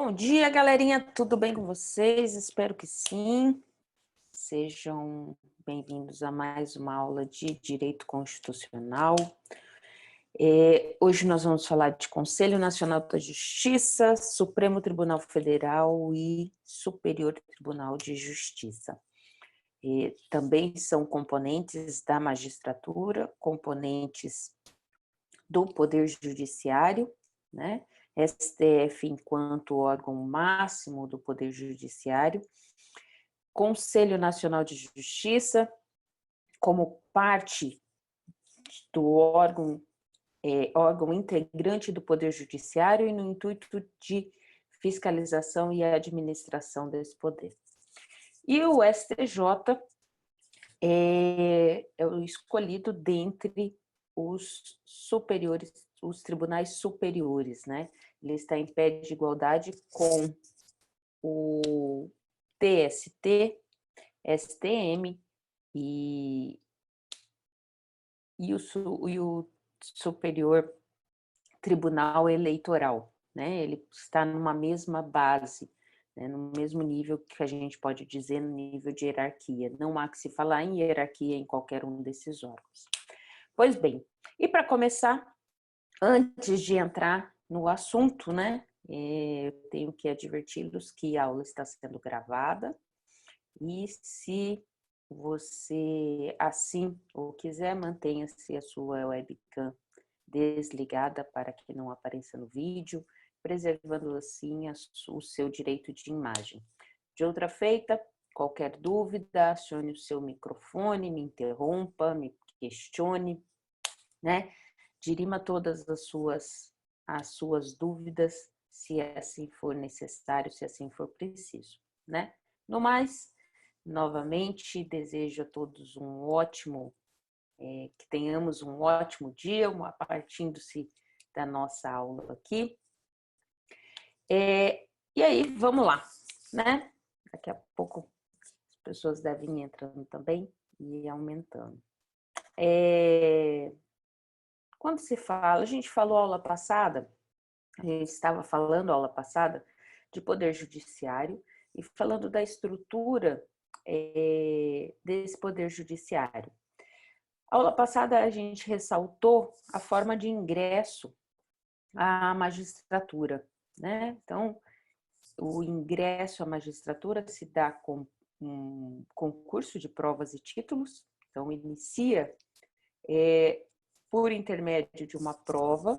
Bom dia, galerinha, tudo bem com vocês? Espero que sim. Sejam bem-vindos a mais uma aula de Direito Constitucional. Hoje nós vamos falar de Conselho Nacional da Justiça, Supremo Tribunal Federal e Superior Tribunal de Justiça. Também são componentes da magistratura, componentes do Poder Judiciário, né? STF enquanto órgão máximo do Poder Judiciário, Conselho Nacional de Justiça, como parte do órgão integrante do Poder Judiciário e no intuito de fiscalização e administração desse poder. E o STJ é o escolhido dentre os superiores, os tribunais superiores, né? Ele está em pé de igualdade com o TST, STM e o Superior Tribunal Eleitoral, né? Ele está numa mesma base, né? No mesmo nível que a gente pode dizer no nível de hierarquia. Não há que se falar em hierarquia em qualquer um desses órgãos. Pois bem, e para começar, antes de entrar no assunto, né? Eu tenho que adverti-los que a aula está sendo gravada e se você assim ou quiser, mantenha-se a sua webcam desligada para que não apareça no vídeo, preservando assim o seu direito de imagem. De outra feita, qualquer dúvida, acione o seu microfone, me interrompa, me questione, né? Dirima todas as suas dúvidas, se assim for necessário, se assim for preciso, né? No mais, novamente, desejo a todos que tenhamos um ótimo dia, partindo-se da nossa aula aqui. E aí, vamos lá, né? Daqui a pouco as pessoas devem ir entrando também e aumentando. Quando se fala, a gente falou aula passada, a gente estava falando aula passada de poder judiciário e falando da estrutura desse poder judiciário. Aula passada a gente ressaltou a forma de ingresso à magistratura, né? Então, o ingresso à magistratura se dá com um concurso de provas e títulos, então inicia por intermédio de uma prova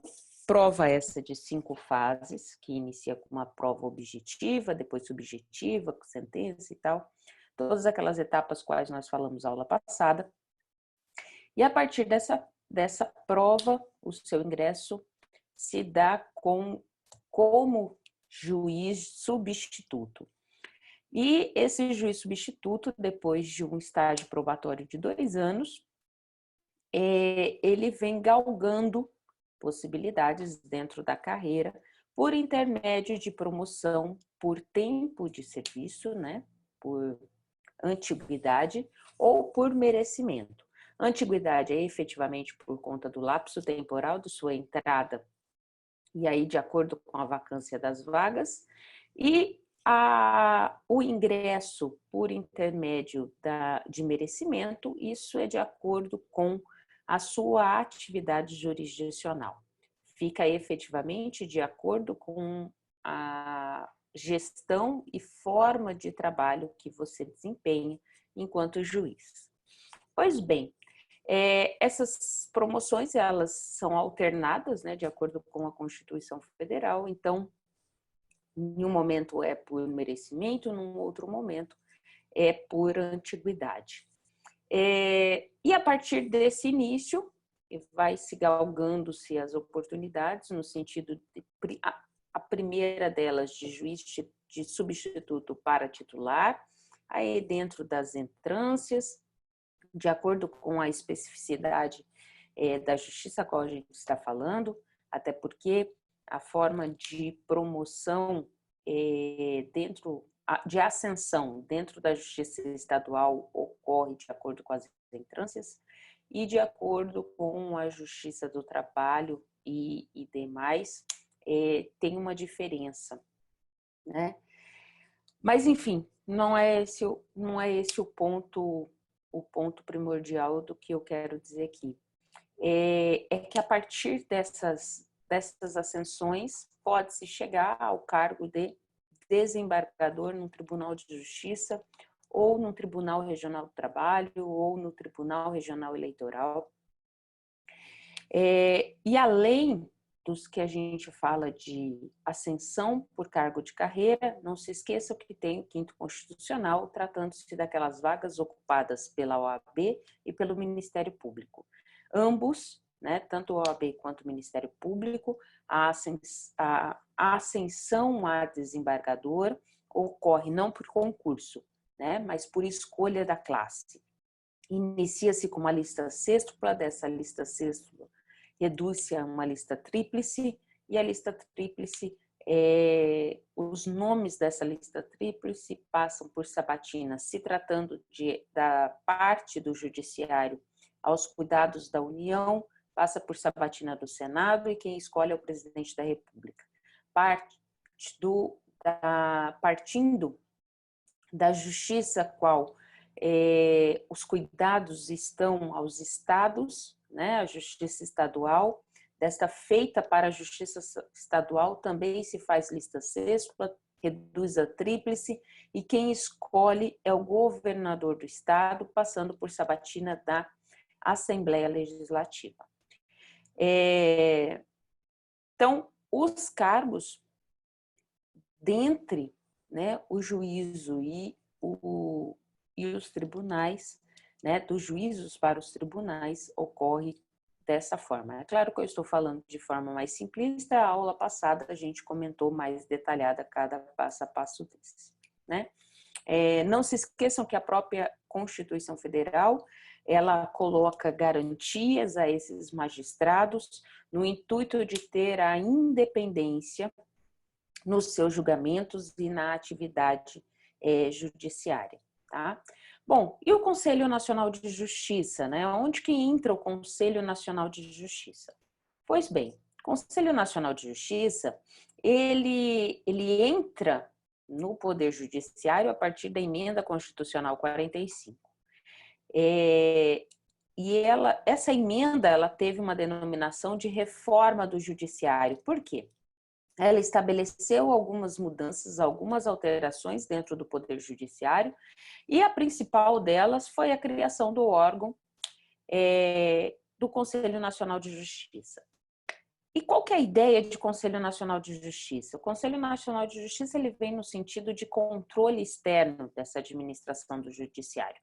essa de 5 fases, que inicia com uma prova objetiva, depois subjetiva, com sentença e tal, todas aquelas etapas quais nós falamos na aula passada. E a partir dessa prova, o seu ingresso se dá como juiz substituto. E esse juiz substituto, depois de um estágio probatório de 2 anos, ele vem galgando possibilidades dentro da carreira por intermédio de promoção por tempo de serviço, né? Por antiguidade ou por merecimento. Antiguidade é efetivamente por conta do lapso temporal de sua entrada e aí de acordo com a vacância das vagas, e o ingresso por intermédio de merecimento, isso é de acordo com a sua atividade jurisdicional. Fica efetivamente de acordo com a gestão e forma de trabalho que você desempenha enquanto juiz. Pois bem, essas promoções elas são alternadas, né, de acordo com a Constituição Federal. Então, em um momento é por merecimento, num outro momento é por antiguidade. E a partir desse início, vai se galgando-se as oportunidades, no sentido de a primeira delas de juiz de substituto para titular, aí dentro das entrâncias, de acordo com a especificidade da justiça a qual a gente está falando, até porque a forma de promoção de ascensão dentro da justiça estadual ocorre de acordo com as entrâncias e de acordo com a justiça do trabalho e demais, tem uma diferença. né? Mas, enfim, não é esse o ponto primordial do que eu quero dizer aqui. É que a partir dessas ascensões pode-se chegar ao cargo de desembargador num tribunal de justiça, ou no Tribunal Regional do Trabalho, ou no Tribunal Regional Eleitoral. E além dos que a gente fala de ascensão por cargo de carreira, não se esqueça que tem o 5º Constitucional, tratando-se daquelas vagas ocupadas pela OAB e pelo Ministério Público. Ambos, né, tanto a OAB quanto o Ministério Público, a ascensão a desembargador ocorre não por concurso, né, mas por escolha da classe. Inicia-se com uma lista sêxtupla, dessa lista sêxtupla reduz-se a uma lista tríplice, e a lista tríplice, os nomes dessa lista tríplice passam por sabatina, se tratando da parte do judiciário aos cuidados da União, passa por sabatina do Senado, e quem escolhe é o presidente da República. Partindo da justiça, qual os cuidados estão aos estados, né, a justiça estadual, desta feita para a justiça estadual também se faz lista sêxtupla, reduz a tríplice, e quem escolhe é o governador do estado, passando por sabatina da Assembleia Legislativa. Então, os cargos, dentre, né, o juízo e os tribunais, né, dos juízos para os tribunais, ocorre dessa forma. É claro que eu estou falando de forma mais simplista, a aula passada a gente comentou mais detalhada cada passo a passo desse, né? Não se esqueçam que a própria Constituição Federal, ela coloca garantias a esses magistrados no intuito de ter a independência nos seus julgamentos e na atividade judiciária, tá? Bom, e o Conselho Nacional de Justiça, né? Onde que entra o Conselho Nacional de Justiça? Pois bem, o Conselho Nacional de Justiça, ele entra no Poder Judiciário a partir da Emenda Constitucional 45. E essa emenda, ela teve uma denominação de reforma do Judiciário. Por quê? Ela estabeleceu algumas mudanças, algumas alterações dentro do Poder Judiciário, e a principal delas foi a criação do órgão do Conselho Nacional de Justiça. E qual que é a ideia de Conselho Nacional de Justiça? O Conselho Nacional de Justiça, ele vem no sentido de controle externo dessa administração do Judiciário.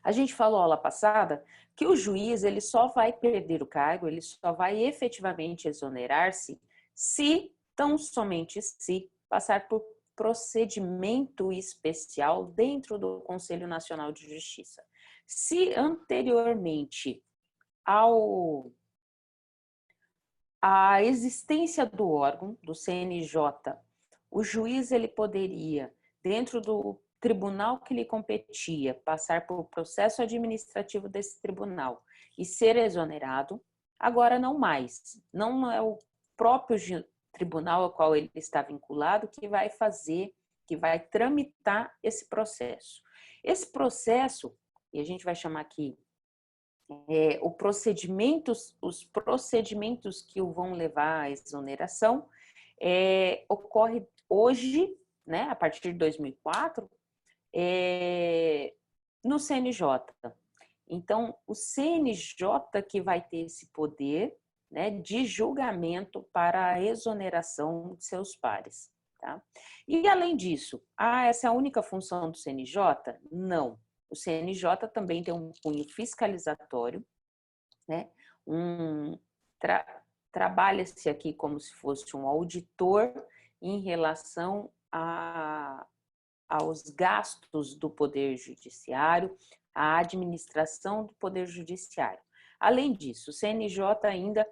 A gente falou aula passada que o juiz, ele só vai perder o cargo, ele só vai efetivamente exonerar-se se, tão somente se, passar por procedimento especial dentro do Conselho Nacional de Justiça. Se anteriormente à existência do órgão, do CNJ, o juiz, ele poderia, dentro do tribunal que lhe competia, passar por processo administrativo desse tribunal e ser exonerado, agora não mais. Não é o próprio tribunal ao qual ele está vinculado que vai fazer, que vai tramitar esse processo. Esse processo, e a gente vai chamar aqui os procedimentos que o vão levar à exoneração, ocorre hoje, né, a partir de 2004, no CNJ. Então, o CNJ que vai ter esse poder, né, de julgamento para a exoneração de seus pares. Tá? E, além disso, essa é a única função do CNJ? Não. O CNJ também tem um cunho fiscalizatório, né? Trabalha-se aqui como se fosse um auditor em relação aos gastos do Poder Judiciário, à administração do Poder Judiciário. Além disso, o CNJ ainda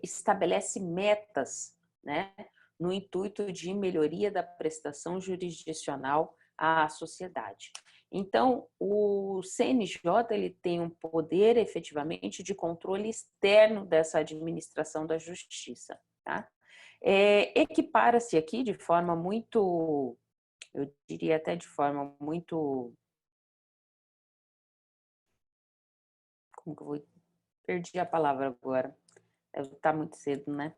estabelece metas, né, no intuito de melhoria da prestação jurisdicional à sociedade. Então, o CNJ, ele tem um poder efetivamente de controle externo dessa administração da justiça, tá? Equipara-se aqui de forma muito, eu diria até de forma muito, como que eu vou, perdi a palavra agora, está muito cedo, né?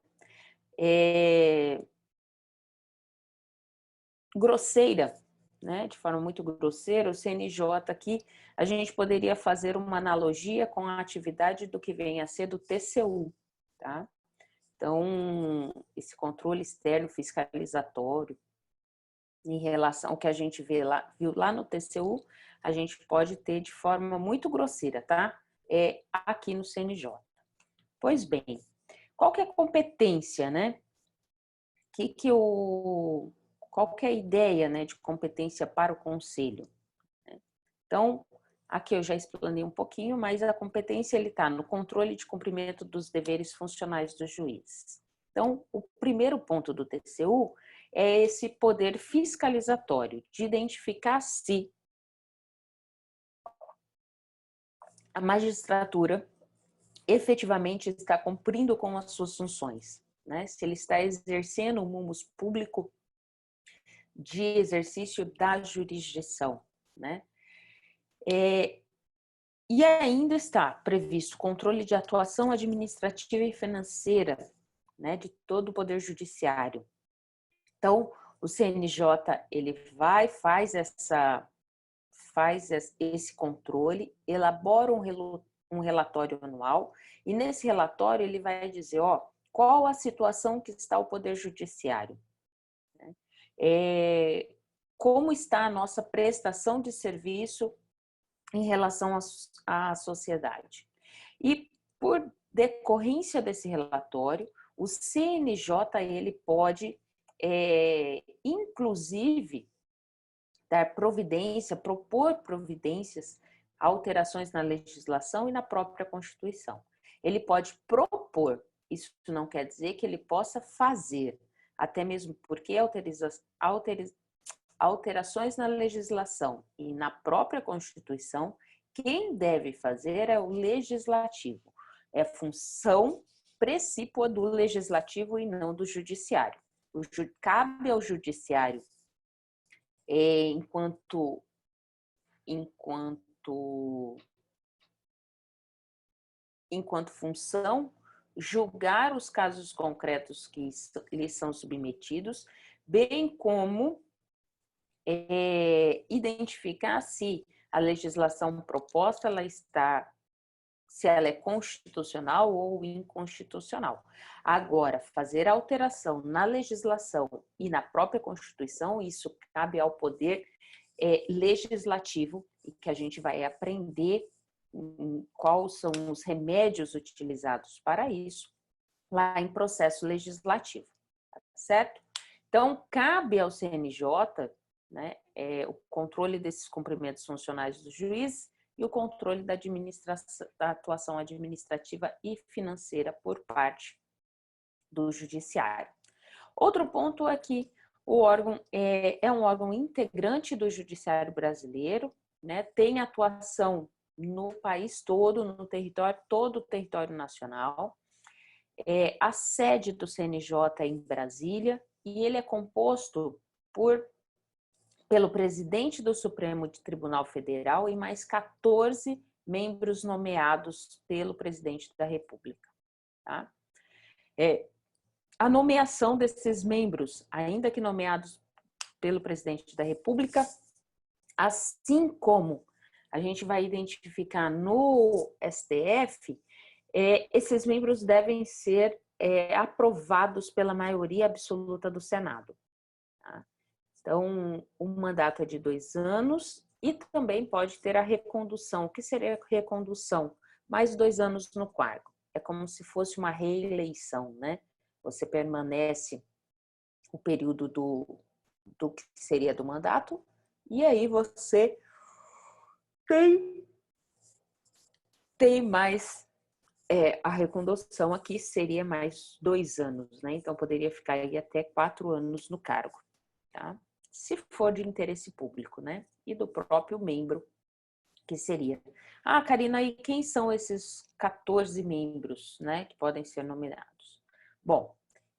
Grosseira, né? De forma muito grosseira, o CNJ aqui, a gente poderia fazer uma analogia com a atividade do que vem a ser do TCU, tá? Então, esse controle externo fiscalizatório, em relação ao que a gente viu lá no TCU, a gente pode ter de forma muito grosseira, tá? Aqui no CNJ. Pois bem, qual que é a competência, né? Qual que é a ideia, né, de competência para o conselho? Então, aqui eu já explanei um pouquinho, mas a competência ele está no controle de cumprimento dos deveres funcionais do juiz. Então, o primeiro ponto do TCU é esse poder fiscalizatório, de identificar se a magistratura efetivamente está cumprindo com as suas funções, né? Se ele está exercendo o mumus público de exercício da jurisdição, né? E ainda está previsto controle de atuação administrativa e financeira, né, de todo o Poder Judiciário. Então, o CNJ, ele faz esse controle, elabora um relatório anual, e nesse relatório ele vai dizer, qual a situação que está o Poder Judiciário, né? Como está a nossa prestação de serviço em relação à sociedade. E por decorrência desse relatório, o CNJ ele pode, inclusive, dar providência, propor providências, alterações na legislação e na própria Constituição. Ele pode propor, isso não quer dizer que ele possa fazer, até mesmo porque alterações na legislação e na própria Constituição, quem deve fazer é o legislativo. É função precípua do legislativo e não do judiciário. Cabe ao judiciário, enquanto função, julgar os casos concretos que lhes são submetidos, bem como identificar se a legislação proposta se ela é constitucional ou inconstitucional. Agora, fazer alteração na legislação e na própria Constituição, isso cabe ao poder legislativo, e que a gente vai aprender quais são os remédios utilizados para isso lá em processo legislativo, certo? Então, cabe ao CNJ, né, o controle desses cumprimentos funcionais do juiz e o controle da atuação administrativa e financeira por parte do judiciário. Outro ponto é que o órgão é um órgão integrante do judiciário brasileiro, né, tem atuação no país todo, todo o território nacional. A sede do CNJ é em Brasília e ele é composto pelo presidente do Supremo Tribunal Federal e mais 14 membros nomeados pelo presidente da República. Tá? A nomeação desses membros, ainda que nomeados pelo presidente da República, assim como a gente vai identificar no STF, esses membros devem ser aprovados pela maioria absoluta do Senado. Tá? Então, o mandato é de 2 anos e também pode ter a recondução. O que seria a recondução? Mais 2 anos no cargo. É como se fosse uma reeleição, né? Você permanece o período do que seria do mandato e aí você tem mais a recondução aqui seria mais 2 anos, né? Então poderia ficar aí até 4 anos no cargo, tá? Se for de interesse público, né? E do próprio membro, que seria. Karina, e quem são esses 14 membros, né? Que podem ser nomeados? Bom,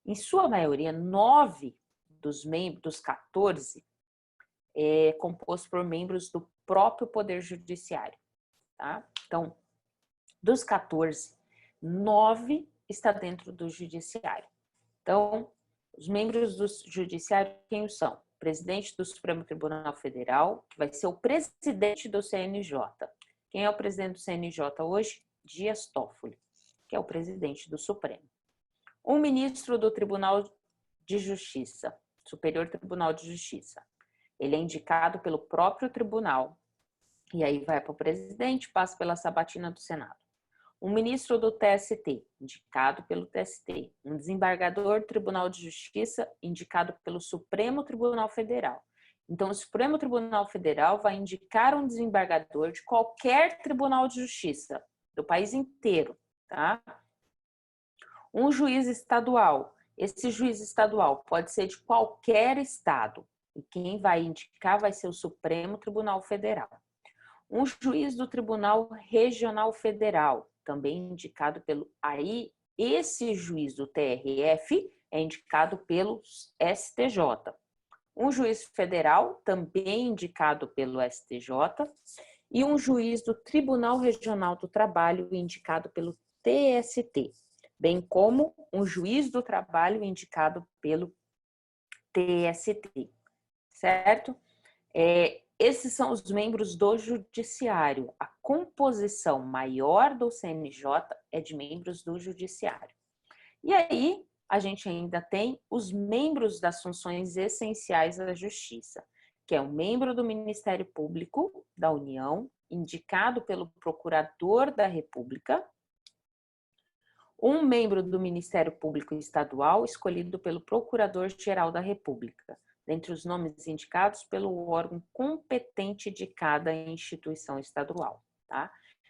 Em sua maioria, 9 dos membros, dos 14, é composto por membros do próprio Poder Judiciário, tá? Então, dos 14, 9 está dentro do Judiciário. Então, os membros do Judiciário, quem são? O presidente do Supremo Tribunal Federal, que vai ser o presidente do CNJ. Quem é o presidente do CNJ hoje? Dias Toffoli, que é o presidente do Supremo. Um ministro do Tribunal de Justiça, Superior Tribunal de Justiça. Ele é indicado pelo próprio tribunal, e aí vai para o presidente, passa pela sabatina do Senado. Um ministro do TST, indicado pelo TST. Um desembargador do Tribunal de Justiça, indicado pelo Supremo Tribunal Federal. Então, o Supremo Tribunal Federal vai indicar um desembargador de qualquer tribunal de justiça, do país inteiro, tá? Um juiz estadual. Esse juiz estadual pode ser de qualquer estado. E quem vai indicar vai ser o Supremo Tribunal Federal. Um juiz do Tribunal Regional Federal, também indicado pelo... Aí, esse juiz do TRF é indicado pelo STJ. Um juiz federal, também indicado pelo STJ. E um juiz do Tribunal Regional do Trabalho, indicado pelo TST. Bem como um juiz do trabalho indicado pelo TST, certo? Esses são os membros do Judiciário. A composição maior do CNJ é de membros do Judiciário. E aí, a gente ainda tem os membros das funções essenciais da Justiça, que é um membro do Ministério Público da União, indicado pelo Procurador da República, um membro do Ministério Público Estadual, escolhido pelo Procurador-Geral da República, dentre os nomes indicados pelo órgão competente de cada instituição estadual, tá?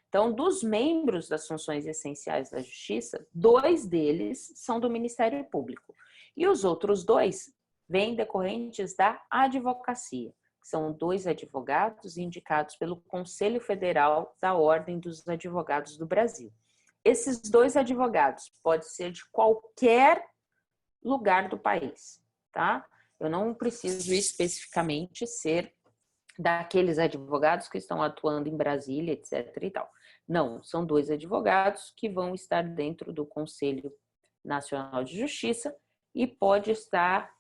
Então, dos membros das funções essenciais da Justiça, 2 deles são do Ministério Público e os outros 2 vêm decorrentes da advocacia, que são 2 advogados indicados pelo Conselho Federal da Ordem dos Advogados do Brasil. Esses 2 advogados podem ser de qualquer lugar do país, tá? Eu não preciso especificamente ser daqueles advogados que estão atuando em Brasília, etc. e tal. Não, são 2 advogados que vão estar dentro do Conselho Nacional de Justiça e pode estar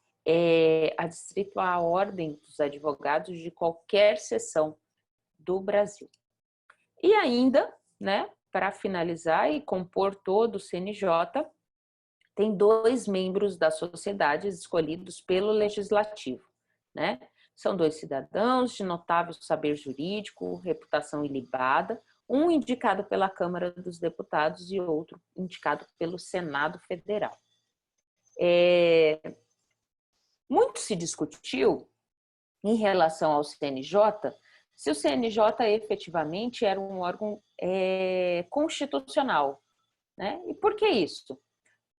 adstrito à ordem dos advogados de qualquer seção do Brasil. E ainda, né, para finalizar e compor todo o CNJ, tem 2 membros da sociedade escolhidos pelo Legislativo, né? São 2 cidadãos de notável saber jurídico, reputação ilibada, um indicado pela Câmara dos Deputados e outro indicado pelo Senado Federal. Muito se discutiu em relação ao CNJ, se o CNJ efetivamente era um órgão constitucional, né? E por que isso?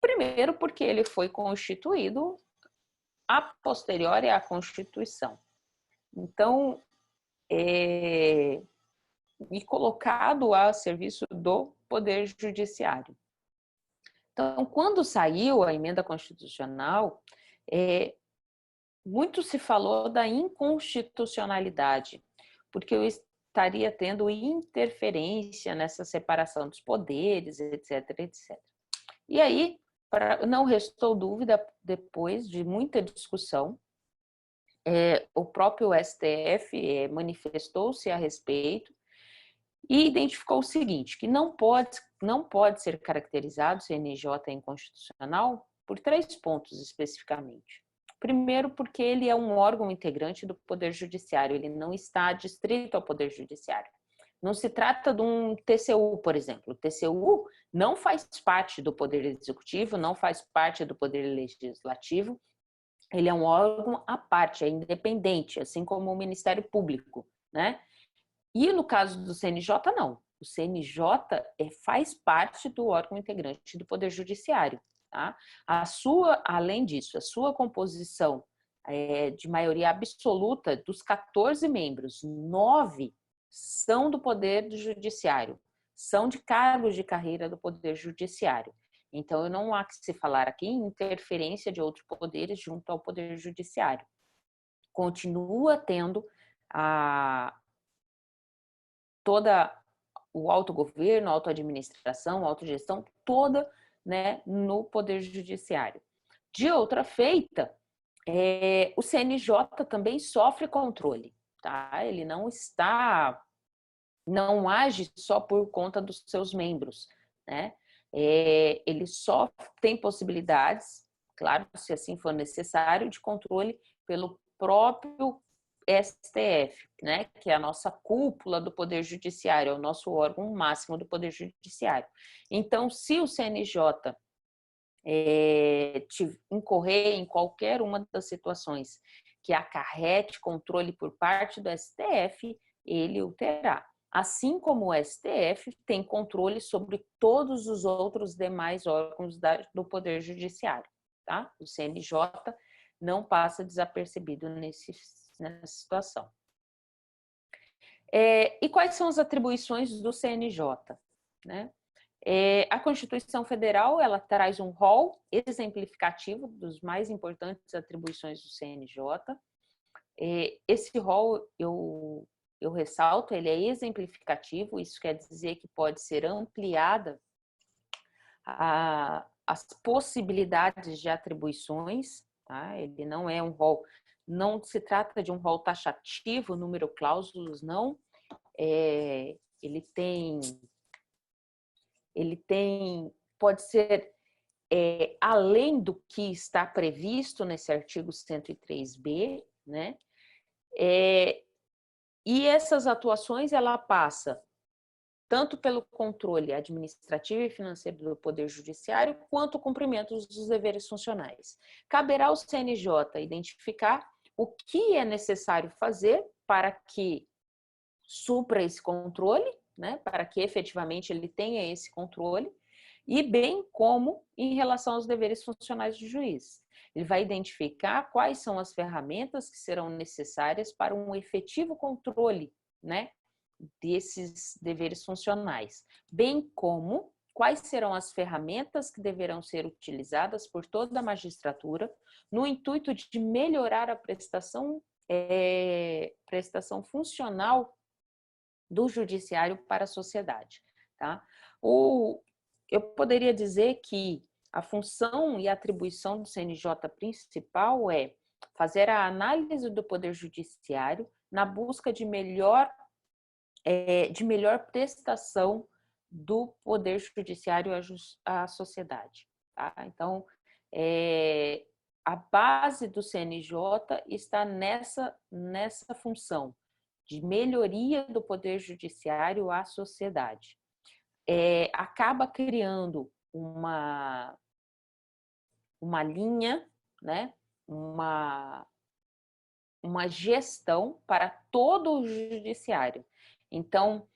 Primeiro, porque ele foi constituído a posteriori à Constituição. Então, e colocado a serviço do Poder Judiciário. Então, quando saiu a emenda constitucional, muito se falou da inconstitucionalidade, porque eu estaria tendo interferência nessa separação dos poderes, etc, etc. E aí, não restou dúvida, depois de muita discussão, o próprio STF manifestou-se a respeito e identificou o seguinte, que não pode ser caracterizado o CNJ inconstitucional por 3 pontos especificamente. Primeiro, porque ele é um órgão integrante do Poder Judiciário, ele não está adstrito ao Poder Judiciário. Não se trata de um TCU, por exemplo. O TCU não faz parte do Poder Executivo, não faz parte do Poder Legislativo. Ele é um órgão à parte, é independente, assim como o Ministério Público, né? E no caso do CNJ, não. O CNJ faz parte do órgão integrante do Poder Judiciário, tá? Além disso, a sua composição de maioria absoluta dos 14 membros, 9 são do Poder Judiciário, são de cargos de carreira do Poder Judiciário. Então, não há que se falar aqui em interferência de outros poderes junto ao Poder Judiciário. Continua tendo toda o autogoverno, a autoadministração, a autogestão, toda, né, no Poder Judiciário. De outra feita, o CNJ também sofre controle, tá? Ele não age só por conta dos seus membros, né? Ele só tem possibilidades, claro, se assim for necessário, de controle pelo próprio STF, né? Que é a nossa cúpula do Poder Judiciário, é o nosso órgão máximo do Poder Judiciário. Então, se o CNJ incorrer em qualquer uma das situações que acarrete controle por parte do STF, ele o terá. Assim como o STF tem controle sobre todos os outros demais órgãos do Poder Judiciário, tá? O CNJ não passa desapercebido nessa situação. E quais são as atribuições do CNJ, né? A Constituição Federal, ela traz um rol exemplificativo dos mais importantes atribuições do CNJ. Esse rol, eu ressalto, ele é exemplificativo, isso quer dizer que pode ser ampliada as possibilidades de atribuições, tá? Ele não é um rol, não se trata de um rol taxativo, número cláusulas, não. Ele pode ser além do que está previsto nesse artigo 103B, né? E essas atuações, ela passa tanto pelo controle administrativo e financeiro do Poder Judiciário, quanto o cumprimento dos deveres funcionais. Caberá ao CNJ identificar o que é necessário fazer para que supra esse controle, né? Para que efetivamente ele tenha esse controle, e bem como em relação aos deveres funcionais do juiz. Ele vai identificar quais são as ferramentas que serão necessárias para um efetivo controle, né, desses deveres funcionais, bem como quais serão as ferramentas que deverão ser utilizadas por toda a magistratura no intuito de melhorar a prestação funcional do judiciário para a sociedade, tá? Eu poderia dizer que a função e a atribuição do CNJ principal é fazer a análise do Poder Judiciário na busca de melhor prestação do Poder Judiciário à sociedade, tá? Então, a base do CNJ está nessa função de melhoria do Poder Judiciário à sociedade. Acaba criando uma linha, né? uma gestão para todo o judiciário. Então,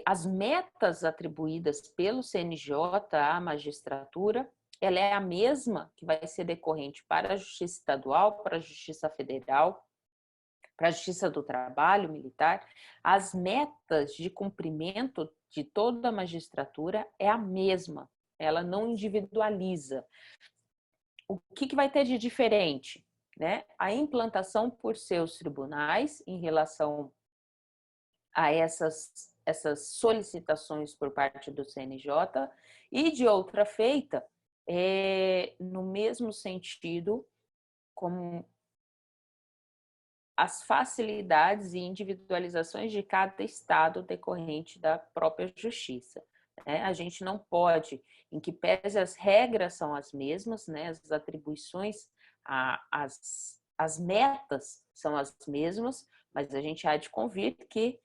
as metas atribuídas pelo CNJ à magistratura, ela é a mesma que vai ser decorrente para a Justiça Estadual, para a Justiça Federal, para a Justiça do Trabalho Militar. As metas de cumprimento de toda a magistratura é a mesma, ela não individualiza. O que vai ter de diferente, né? A implantação por seus tribunais em relação a essas solicitações por parte do CNJ, e de outra feita, no mesmo sentido, como as facilidades e individualizações de cada estado decorrente da própria justiça. A gente não pode, em que pese as regras são as mesmas, né? As atribuições, as metas são as mesmas, mas a gente há de convir que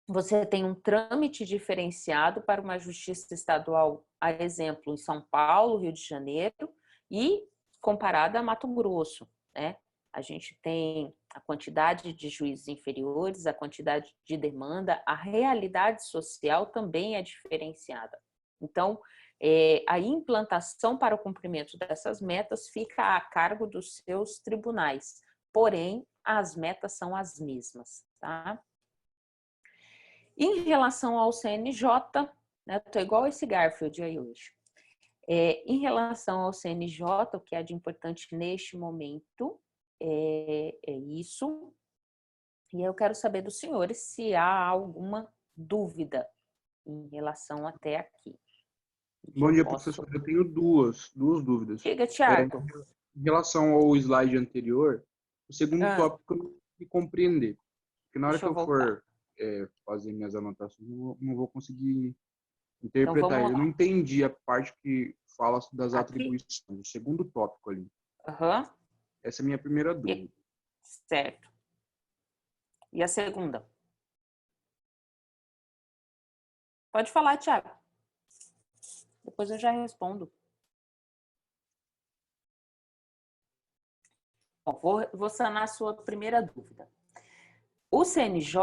você tem um trâmite diferenciado para uma justiça estadual, a exemplo, em São Paulo, Rio de Janeiro, e comparada a Mato Grosso, né? A gente tem a quantidade de juízes inferiores, a quantidade de demanda, a realidade social também é diferenciada. Então, a implantação para o cumprimento dessas metas fica a cargo dos seus tribunais, porém, as metas são as mesmas, tá? Em relação ao CNJ, né, estou igual esse Garfield aí hoje. Em relação ao CNJ, o que há de importante neste momento é isso. E eu quero saber dos senhores se há alguma dúvida em relação até aqui. Bom dia, professor. Eu tenho duas dúvidas. Diga, Tiago. Em relação ao slide anterior, o segundo tópico eu não consegui compreender. Porque na hora Deixa que eu eu voltar. for fazer minhas anotações, eu não vou conseguir Então interpretar. vamos Eu não lá. entendi a parte que fala das Aqui? atribuições, o segundo tópico ali. Aham. Essa é a minha primeira dúvida. Certo. E a segunda? Pode falar, Tiago. Depois eu já respondo. Bom, vou sanar a sua primeira dúvida. O CNJ,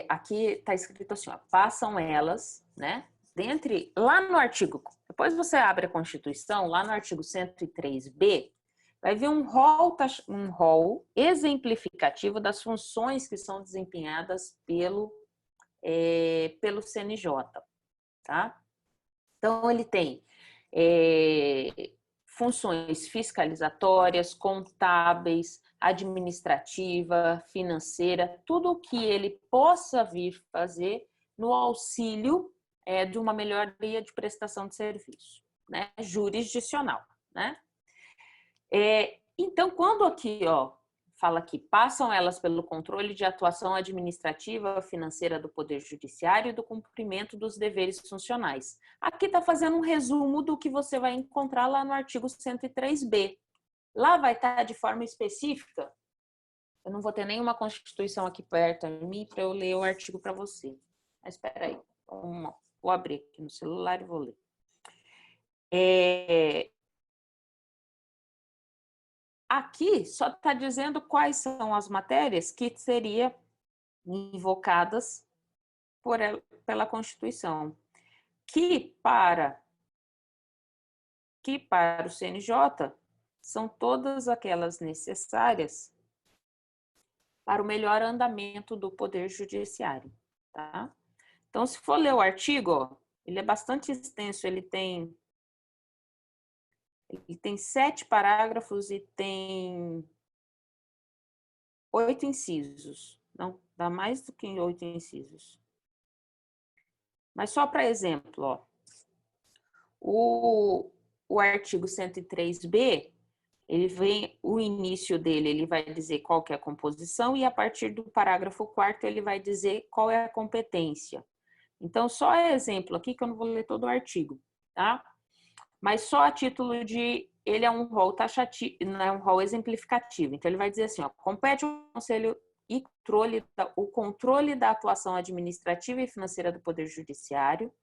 aqui está escrito assim, ó, passam elas, né? Lá no artigo, depois você abre a Constituição, lá no artigo 103b, vai ver um rol exemplificativo das funções que são desempenhadas pelo CNJ, tá? Então, ele tem funções fiscalizatórias, contábeis, administrativa, financeira, tudo o que ele possa vir fazer no auxílio de uma melhoria de prestação de serviço, né? Jurisdicional, né? Então, quando aqui, ó, fala que passam elas pelo controle de atuação administrativa, financeira do Poder Judiciário e do cumprimento dos deveres funcionais. Aqui está fazendo um resumo do que você vai encontrar lá no artigo 103b. Lá vai estar de forma específica. Eu não vou ter nenhuma Constituição aqui perto de mim para eu ler o artigo para você. Mas espera aí, vou abrir aqui no celular e vou ler. Aqui só está dizendo quais são as matérias que seriam invocadas pela Constituição, que para o CNJ são todas aquelas necessárias para o melhor andamento do Poder Judiciário, tá? Então, se for ler o artigo, ó, ele é bastante extenso, ele tem 7 parágrafos e tem 8 incisos. Não, dá mais do que 8 incisos. Mas só para exemplo, ó, o artigo 103b, ele vem, o início dele, ele vai dizer qual que é a composição e a partir do parágrafo 4º ele vai dizer qual é a competência. Então, só exemplo aqui que eu não vou ler todo o artigo, tá? Mas só a título de, ele é um rol taxativo, não é um rol exemplificativo. Então, ele vai dizer assim, ó, compete ao Conselho e o controle da atuação administrativa e financeira do Poder Judiciário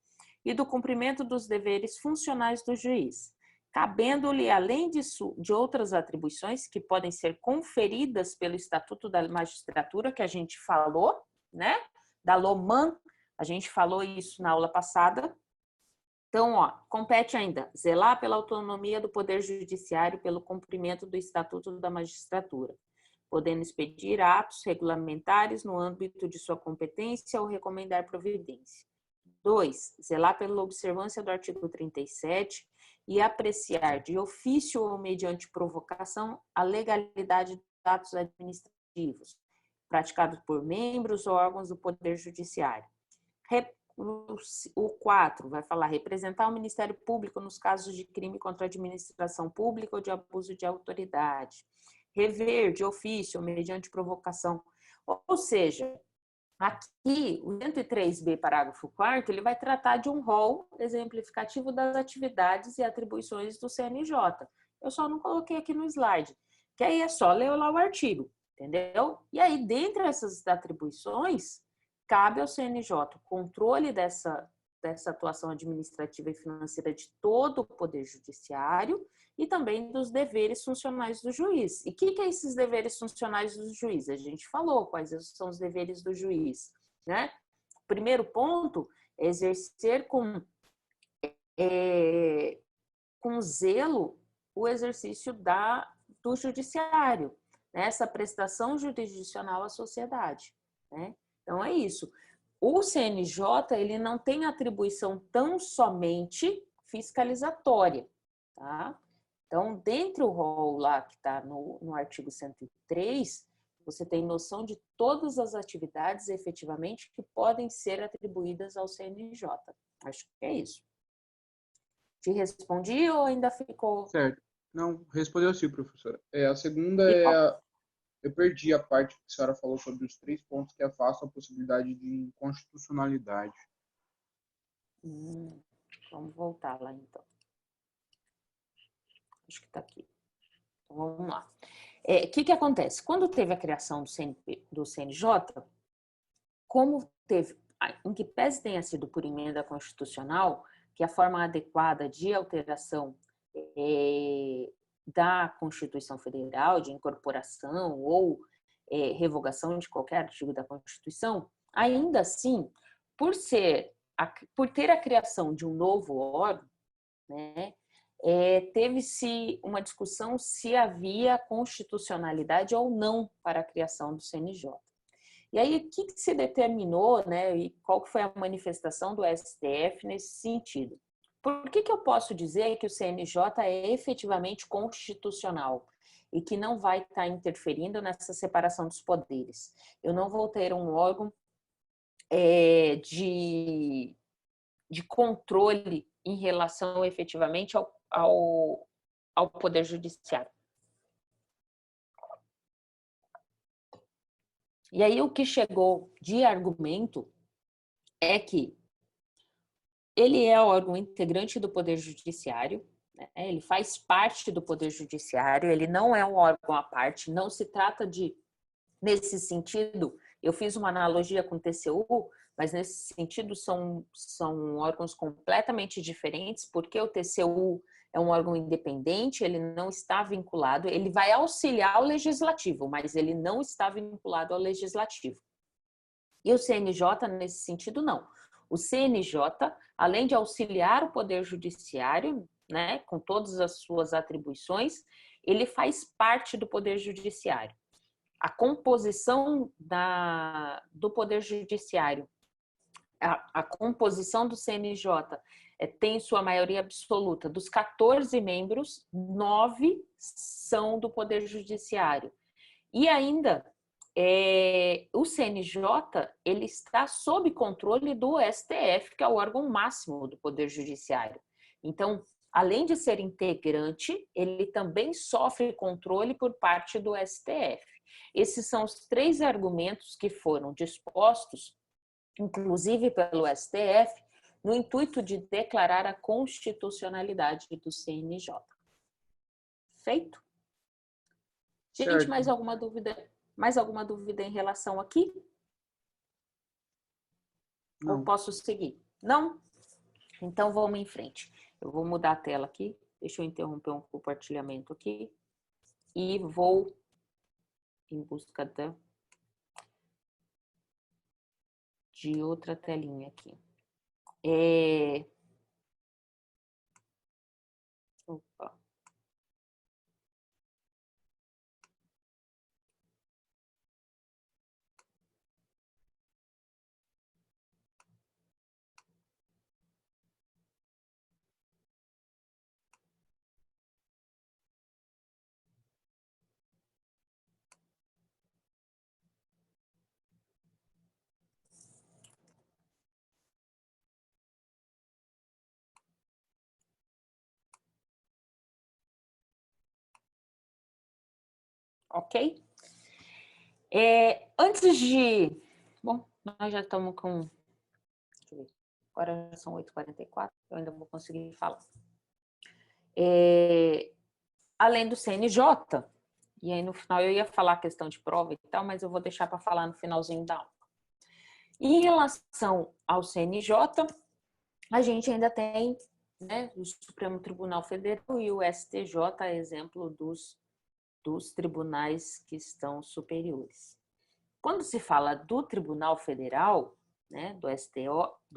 e do cumprimento dos deveres funcionais do juiz, cabendo-lhe, além disso, de outras atribuições que podem ser conferidas pelo Estatuto da Magistratura, que a gente falou, né? Da LOMAN, a gente falou isso na aula passada. Então, ó, compete ainda zelar pela autonomia do Poder Judiciário pelo cumprimento do Estatuto da Magistratura, podendo expedir atos regulamentares no âmbito de sua competência ou recomendar providência. 2. Zelar pela observância do artigo 37 e apreciar de ofício ou mediante provocação a legalidade dos atos administrativos praticados por membros ou órgãos do Poder Judiciário. O 4 vai falar representar o Ministério Público nos casos de crime contra a administração pública ou de abuso de autoridade. Rever de ofício ou mediante provocação. Ou seja, aqui, o 103b, parágrafo 4º, ele vai tratar de um rol exemplificativo das atividades e atribuições do CNJ. Eu só não coloquei aqui no slide, que aí é só ler lá o artigo, entendeu? E aí, dentre essas atribuições, cabe ao CNJ o controle dessa atuação administrativa e financeira de todo o Poder Judiciário e também dos deveres funcionais do juiz. E o que é esses deveres funcionais do juiz? A gente falou quais são os deveres do juiz, né? O primeiro ponto é exercer com zelo o exercício do judiciário, né? Essa prestação jurisdicional à sociedade, né? Então, é isso. o CNJ, ele não tem atribuição tão somente fiscalizatória, tá? Então, dentro do rol lá que está no artigo 103, você tem noção de todas as atividades efetivamente que podem ser atribuídas ao CNJ. Acho que é isso. Te respondi ou ainda ficou? Certo. Não, respondeu sim, professora. A segunda é... Eu perdi a parte que a senhora falou sobre os 3 pontos que afastam a possibilidade de inconstitucionalidade. Vamos voltar lá, então. Acho que está aqui. Então, vamos lá. O que acontece? Quando teve a criação do CNJ, como teve, em que pese tenha sido por emenda constitucional, que a forma adequada de alteração da Constituição Federal, de incorporação ou revogação de qualquer artigo da Constituição, ainda assim, por ter a criação de um novo órgão, né, teve-se uma discussão se havia constitucionalidade ou não para a criação do CNJ. E aí, o que se determinou, né, e qual foi a manifestação do STF nesse sentido? Por que eu posso dizer que o CNJ é efetivamente constitucional e que não vai estar interferindo nessa separação dos poderes? Eu não vou ter um órgão de controle em relação efetivamente ao Poder Judiciário. E aí o que chegou de argumento é que ele é o órgão integrante do Poder Judiciário, né? Ele faz parte do Poder Judiciário, ele não é um órgão à parte, não se trata de, nesse sentido, eu fiz uma analogia com o TCU, mas nesse sentido são órgãos completamente diferentes, porque o TCU é um órgão independente, ele não está vinculado, ele vai auxiliar o legislativo, mas ele não está vinculado ao legislativo. E o CNJ, nesse sentido, não. O CNJ, além de auxiliar o Poder Judiciário, né, com todas as suas atribuições, ele faz parte do Poder Judiciário. A composição do Poder Judiciário, a composição do CNJ tem sua maioria absoluta. Dos 14 membros, 9 são do Poder Judiciário. E ainda, o CNJ ele está sob controle do STF, que é o órgão máximo do Poder Judiciário. Então, além de ser integrante, ele também sofre controle por parte do STF. Esses são os 3 argumentos que foram dispostos, inclusive pelo STF, no intuito de declarar a constitucionalidade do CNJ. Feito? Gente, Certo. mais alguma dúvida? Mais alguma dúvida em relação aqui? Não. Ou posso seguir? Não? Então vamos em frente. Eu vou mudar a tela aqui. Deixa eu interromper um compartilhamento aqui. E vou em busca de outra telinha aqui. Opa. Ok? Antes de... Bom, nós já estamos com... Deixa eu ver. Agora são 8h44, eu ainda vou conseguir falar. Além do CNJ, e aí no final eu ia falar a questão de prova e tal, mas eu vou deixar para falar no finalzinho da aula. Em relação ao CNJ, a gente ainda tem, né, o Supremo Tribunal Federal e o STJ, exemplo dos tribunais que estão superiores. Quando se fala do Tribunal Federal, né, do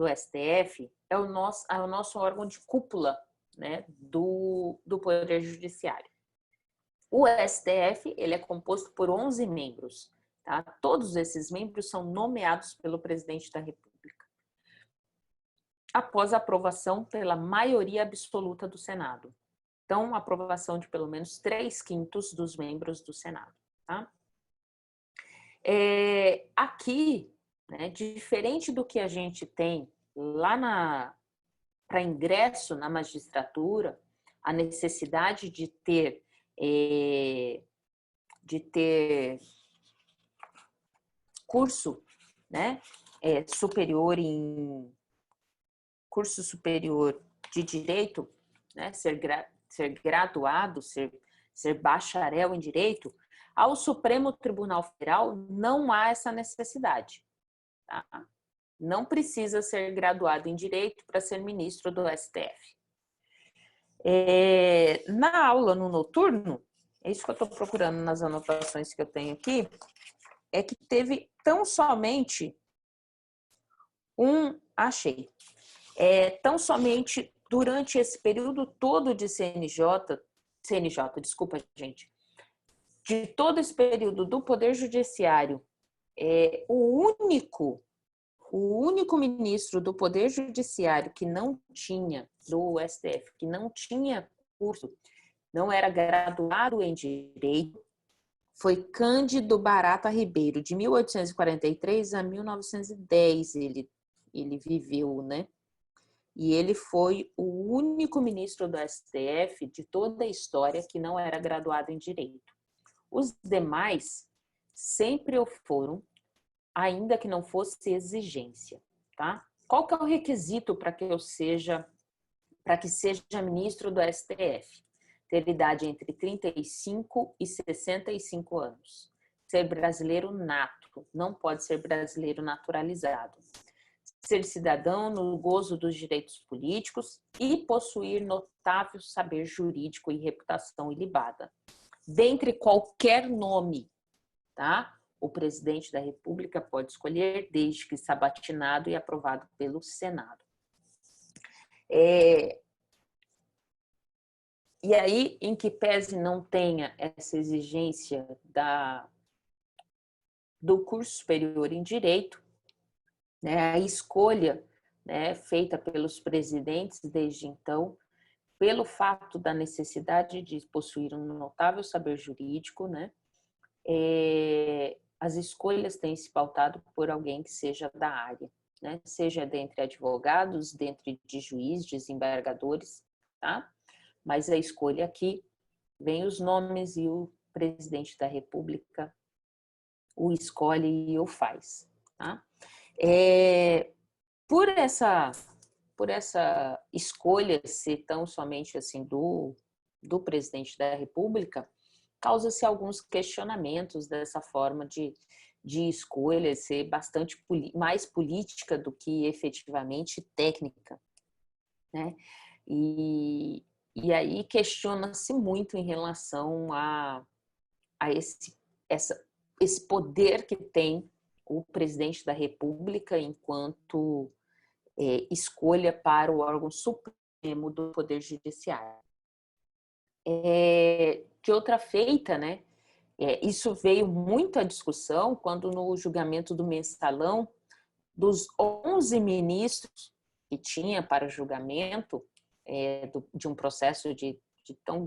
STF, é o nosso órgão de cúpula, né, do Poder Judiciário. O STF ele é composto por 11 membros. Tá? Todos esses membros são nomeados pelo presidente da República. após a aprovação pela maioria absoluta do Senado. Então, aprovação de pelo menos 3/5 dos membros do Senado. Tá? Aqui, né, diferente do que a gente tem lá para ingresso na magistratura, a necessidade de ter curso, né, curso superior de direito, né, ser graduado, ser bacharel em direito, ao Supremo Tribunal Federal não há essa necessididade. Tá? Não precisa ser graduado em direito para ser ministro do STF. Na aula no noturno, é isso que eu estou procurando nas anotações que eu tenho aqui, é que teve tão somente tão somente durante esse período todo de CNJ, desculpa, gente, de todo esse período do Poder Judiciário, o único ministro do Poder Judiciário que não tinha, do STF, que não tinha curso, não era graduado em Direito, foi Cândido Barata Ribeiro, de 1843 a 1910 ele viveu, né? E ele foi o único ministro do STF de toda a história que não era graduado em Direito. Os demais sempre o foram, ainda que não fosse exigência, tá? Qual que é o requisito para que seja ministro do STF? Ter idade entre 35 e 65 anos. Ser brasileiro nato, não pode ser brasileiro naturalizado. Ser cidadão no gozo dos direitos políticos e possuir notável saber jurídico e reputação ilibada. Dentre qualquer nome, tá? O presidente da República pode escolher, desde que sabatinado e aprovado pelo Senado. E aí, em que pese não tenha essa exigência do curso superior em Direito, né, a escolha, né, feita pelos presidentes desde então, pelo fato da necessidade de possuir um notável saber jurídico, né, as escolhas têm se pautado por alguém que seja da área, né, seja dentre advogados, dentre de juízes, desembargadores, tá? Mas a escolha aqui vem os nomes e o presidente da República o escolhe e o faz, tá? Por essa escolha ser tão somente assim do presidente da República, causa-se alguns questionamentos dessa forma de escolha ser bastante mais política do que efetivamente técnica, né? E aí questiona-se muito em relação a esse poder que tem o presidente da República enquanto escolha para o órgão supremo do Poder Judiciário. De outra feita, né? Isso veio muito à discussão quando no julgamento do Mensalão, dos 11 ministros que tinha para julgamento de um processo de tão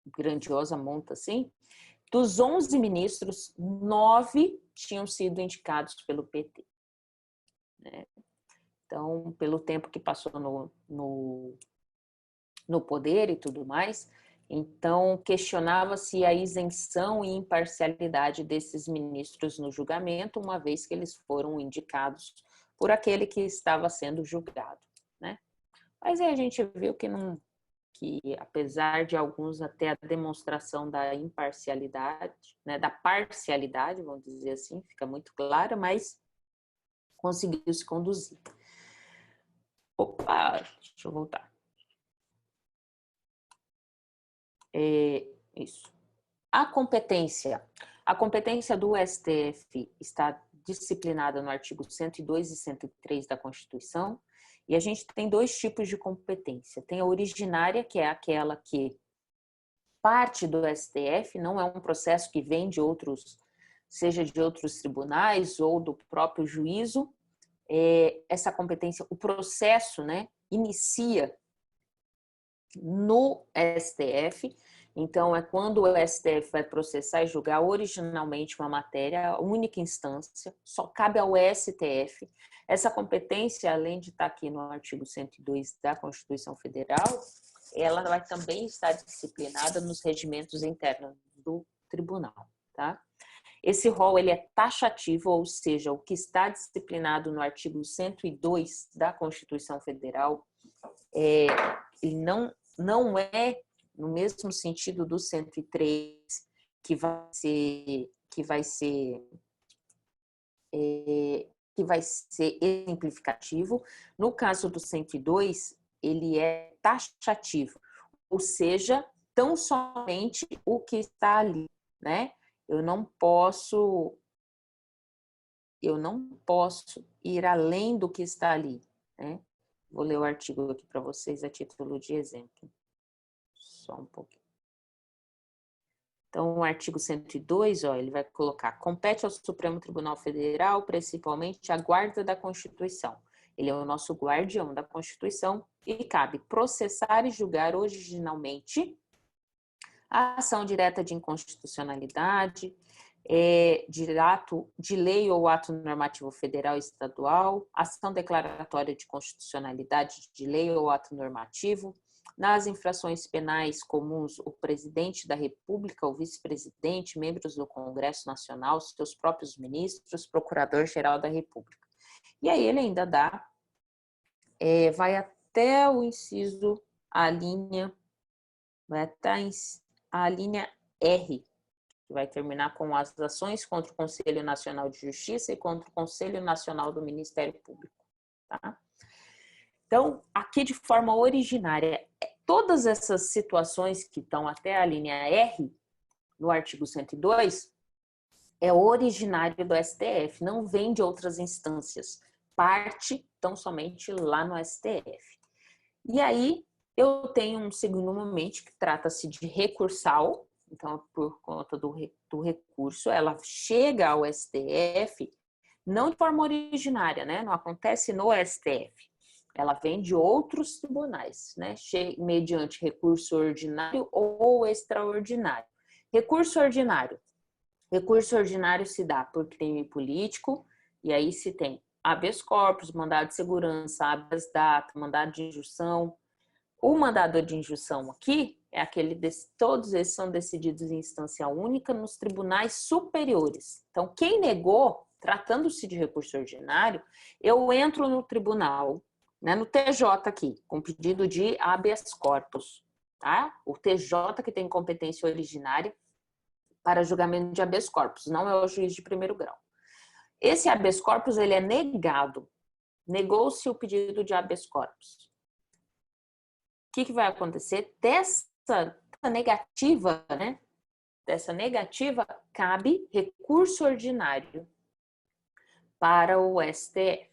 grandiosa monta assim, dos 11 ministros, 9 tinham sido indicados pelo PT. Né? Então, pelo tempo que passou no poder e tudo mais, então questionava-se a isenção e imparcialidade desses ministros no julgamento, uma vez que eles foram indicados por aquele que estava sendo julgado, né? Mas aí a gente viu que apesar de alguns até a demonstração da imparcialidade, né, da parcialidade, vamos dizer assim, fica muito clara, mas conseguiu se conduzir. Opa, deixa eu voltar. Isso. A competência do STF está disciplinada no artigo 102 e 103 da Constituição, e a gente tem dois tipos de competência. Tem a originária, que é aquela que parte do STF, não é um processo que vem de outros, seja de outros tribunais ou do próprio juízo, essa competência, o processo, né, inicia no STF. Então, é quando o STF vai processar e julgar originalmente uma matéria, a única instância, só cabe ao STF. Essa competência, além de estar aqui no artigo 102 da Constituição Federal, ela vai também estar disciplinada nos regimentos internos do tribunal, tá? Esse rol, ele é taxativo, ou seja, o que está disciplinado no artigo 102 da Constituição Federal, ele não é no mesmo sentido do 103, que vai ser exemplificativo. No caso do 102, ele é taxativo, ou seja, tão somente o que está ali, né? Eu não posso ir além do que está ali, né? Vou ler o artigo aqui para vocês a título de exemplo. Só um pouquinho. Então, o artigo 102, ó, ele vai colocar: compete ao Supremo Tribunal Federal, principalmente, a guarda da Constituição. Ele é o nosso guardião da Constituição e cabe processar e julgar originalmente a ação direta de inconstitucionalidade, de lei ou ato normativo federal e estadual, ação declaratória de constitucionalidade de lei ou ato normativo, nas infrações penais comuns, o presidente da República, o vice-presidente, membros do Congresso Nacional, seus próprios ministros, procurador-geral da República. E aí ele ainda dá, vai até o inciso, vai até a linha R, que vai terminar com as ações contra o Conselho Nacional de Justiça e contra o Conselho Nacional do Ministério Público, tá? Então, aqui de forma originária, todas essas situações que estão até a linha R, no artigo 102, é originário do STF, não vem de outras instâncias, parte tão somente lá no STF. E aí, eu tenho um segundo momento que trata-se de recursal, então, por conta do recurso, ela chega ao STF, não de forma originária, né? Não acontece no STF. Ela vem de outros tribunais, né? Mediante recurso ordinário ou extraordinário. Recurso ordinário. Recurso ordinário se dá por crime político, e aí se tem habeas corpus, mandado de segurança, habeas data, mandado de injunção. O mandado de injunção aqui é aquele, todos esses são decididos em instância única nos tribunais superiores. Então, quem negou, tratando-se de recurso ordinário, eu entro no tribunal, né, no TJ aqui, com pedido de habeas corpus, tá? O TJ que tem competência originária para julgamento de habeas corpus, não é o juiz de primeiro grau. Esse habeas corpus, ele é negado. Negou-se o pedido de habeas corpus. O que vai acontecer? Dessa negativa, né? Dessa negativa, cabe recurso ordinário para o STF,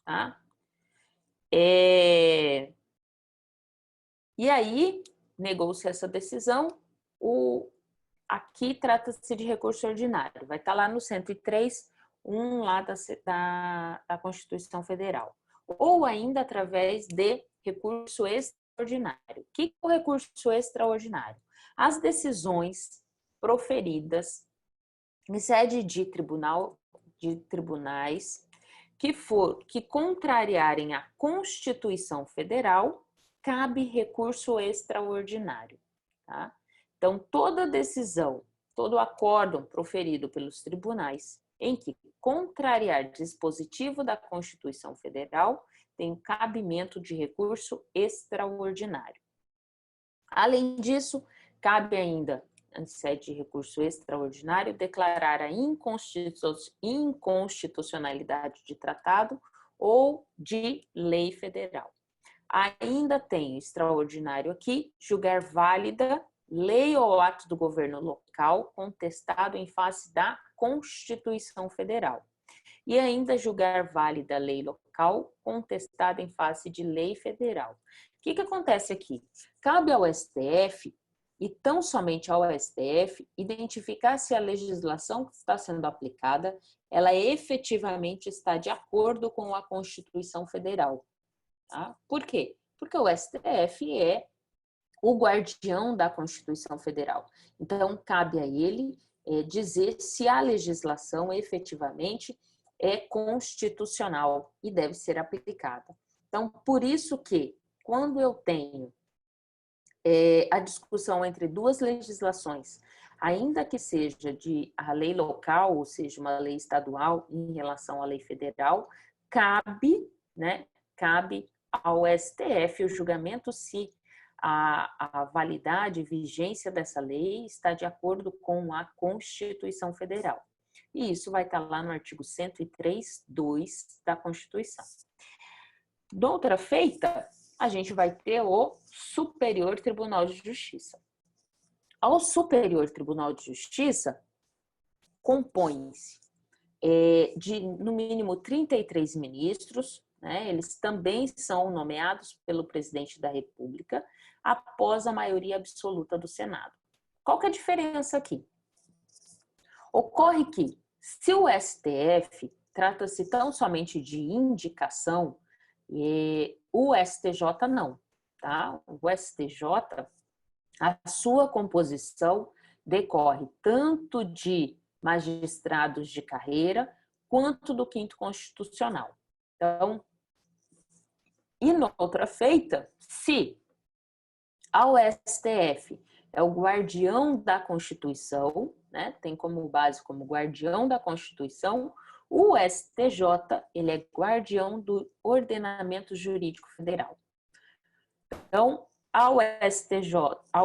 tá? E aí, negou-se essa decisão, aqui trata-se de recurso ordinário, vai estar lá no 103.1 lá da Constituição Federal, ou ainda através de recurso extraordinário. O que é o recurso extraordinário? As decisões proferidas em sede de tribunais que contrariarem a Constituição Federal, cabe recurso extraordinário, tá? Então, toda decisão, todo acórdão proferido pelos tribunais em que contrariar dispositivo da Constituição Federal tem cabimento de recurso extraordinário. Além disso, cabe ainda, em sede de recurso extraordinário, declarar a inconstitucionalidade de tratado ou de lei federal. Ainda tem extraordinário aqui, julgar válida lei ou ato do governo local contestado em face da Constituição Federal. E ainda julgar válida lei local contestada em face de lei federal. O que acontece aqui? Cabe ao STF e tão somente ao STF identificar se a legislação que está sendo aplicada, ela efetivamente está de acordo com a Constituição Federal. Tá? Por quê? Porque o STF é o guardião da Constituição Federal. Então, cabe a ele dizer se a legislação efetivamente é constitucional e deve ser aplicada. Então, por isso que, quando eu tenho a discussão entre duas legislações, ainda que seja de a lei local, ou seja, uma lei estadual em relação à lei federal, cabe ao STF o julgamento se a validade e vigência dessa lei está de acordo com a Constituição Federal. E isso vai estar lá no artigo 103(2) da Constituição. Doutra feita, a gente vai ter o Superior Tribunal de Justiça. Ao Superior Tribunal de Justiça, compõe-se de, no mínimo, 33 ministros, né? Eles também são nomeados pelo presidente da República, após a maioria absoluta do Senado. Qual que é a diferença aqui? Ocorre que, se o STF trata-se tão somente de indicação, o STJ não, tá? O STJ, a sua composição decorre tanto de magistrados de carreira quanto do quinto constitucional. Então, e noutra feita, se ao STF é o guardião da Constituição, né? Tem como base como guardião da Constituição, o STJ, ele é guardião do ordenamento jurídico federal. Então, ao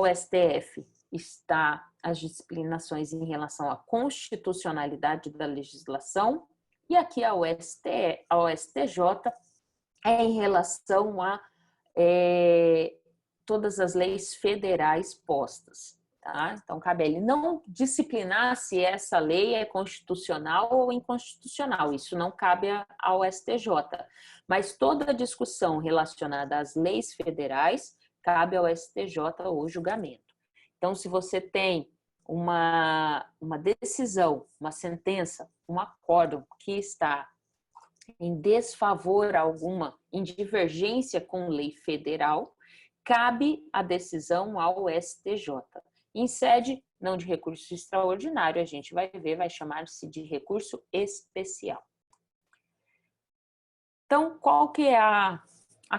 STF está as disciplinações em relação à constitucionalidade da legislação, e aqui ao STJ é em relação a todas as leis federais postas. Tá? Então, cabe a ele não disciplinar se essa lei é constitucional ou inconstitucional. Isso não cabe ao STJ. Mas toda a discussão relacionada às leis federais cabe ao STJ o julgamento. Então, se você tem uma decisão, uma sentença, um acórdão que está em desfavor alguma, em divergência com lei federal, cabe a decisão ao STJ. Em sede, não de recurso extraordinário, a gente vai ver, vai chamar-se de recurso especial. Então, qual que é a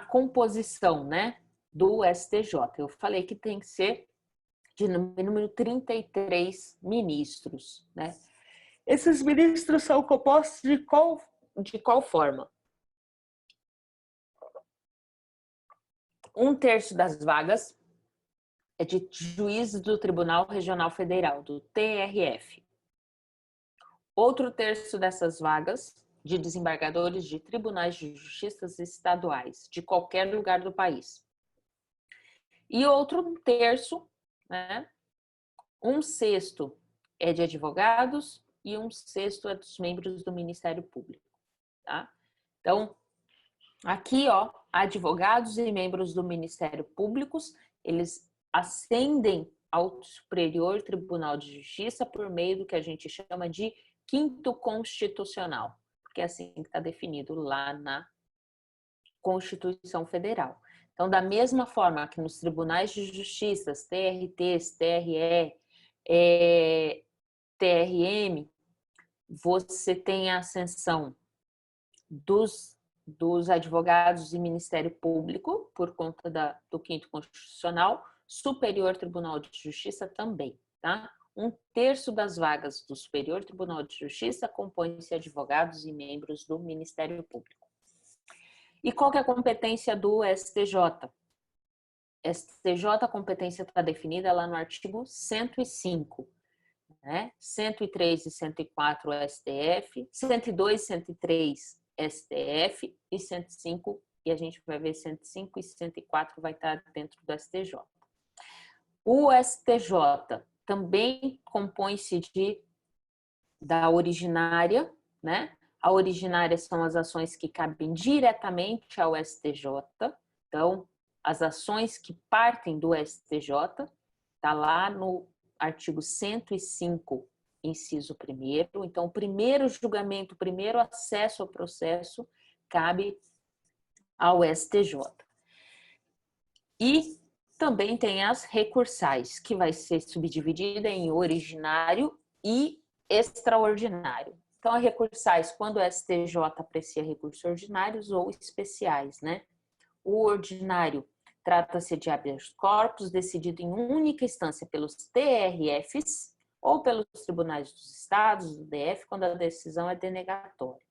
composição, né, do STJ? Eu falei que tem que ser de no mínimo 33 ministros, né? Esses ministros são compostos de qual forma? 1/3 das vagas é de juízes do Tribunal Regional Federal, do TRF. Outro terço dessas vagas de desembargadores de tribunais de justiça estaduais, de qualquer lugar do país. E outro terço, né, 1/6 é de advogados e 1/6 é dos membros do Ministério Público. Tá? Então, aqui, ó, advogados e membros do Ministério Público, eles ascendem ao Superior Tribunal de Justiça por meio do que a gente chama de quinto constitucional, porque é assim que está definido lá na Constituição Federal. Então, da mesma forma que nos tribunais de justiça, TRTs, TRE, TRM, você tem a ascensão dos advogados e Ministério Público, por conta do quinto constitucional, Superior Tribunal de Justiça também, tá? 1/3 das vagas do Superior Tribunal de Justiça compõem-se de advogados e membros do Ministério Público. E qual que é a competência do STJ? STJ, a competência está definida lá no artigo 105, né? 103 e 104 STF, 102 e 103 STF e 105, e a gente vai ver 105 e 104 vai estar dentro do STJ. O STJ também compõe-se da originária, né? A originária são as ações que cabem diretamente ao STJ, então, as ações que partem do STJ. Está lá no artigo 105, inciso 1º. Então, o primeiro julgamento, o primeiro acesso ao processo cabe ao STJ. E também tem as recursais, que vai ser subdividida em originário e extraordinário. Então, as recursais, quando o STJ aprecia recursos ordinários ou especiais, né? O ordinário trata-se de habeas corpus decidido em única instância pelos TRFs ou pelos tribunais dos estados, do DF, quando a decisão é denegatória.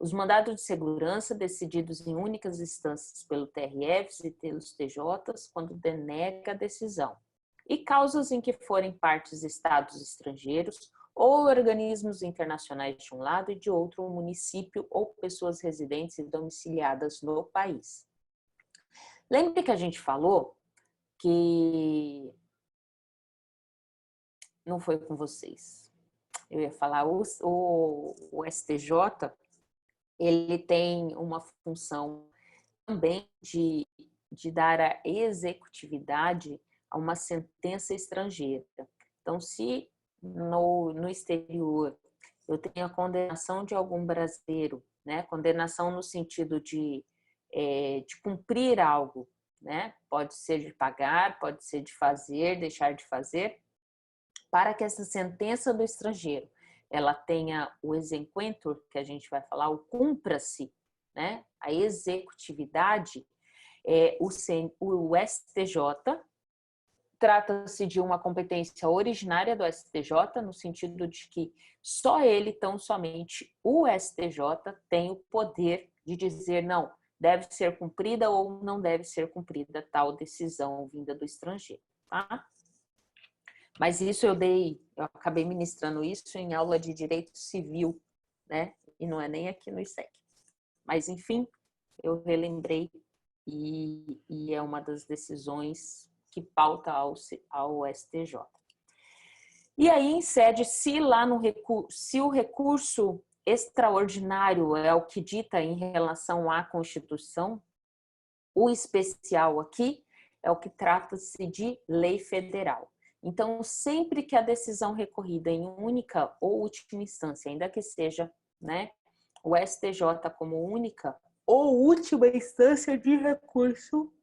Os mandados de segurança decididos em únicas instâncias pelo TRFs e pelos TJs, quando denega a decisão. E causas em que forem partes estados estrangeiros ou organismos internacionais de um lado e de outro, um município ou pessoas residentes e domiciliadas no país. Lembre que a gente falou que não foi com vocês. Eu ia falar, o STJ, ele tem uma função também de dar a executividade a uma sentença estrangeira. Então, se no exterior eu tenho a condenação de algum brasileiro, né? Condenação no sentido de cumprir algo, né? Pode ser de pagar, pode ser de fazer, deixar de fazer, para que essa sentença do estrangeiro ela tenha o exequatur, que a gente vai falar, o cumpra-se, né? A executividade, o STJ, trata-se de uma competência originária do STJ, no sentido de que só ele, tão somente o STJ, tem o poder de dizer não, deve ser cumprida ou não deve ser cumprida tal decisão vinda do estrangeiro, tá? Mas isso eu acabei ministrando isso em aula de direito civil, né? E não é nem aqui no ISEC. Mas, enfim, eu relembrei e é uma das decisões que pauta ao STJ. E aí, em sede, se o recurso extraordinário é o que dita em relação à Constituição, o especial aqui é o que trata-se de lei federal. Então, sempre que a decisão recorrida em única ou última instância, ainda que seja, né, o STJ como única ou última instância de recurso,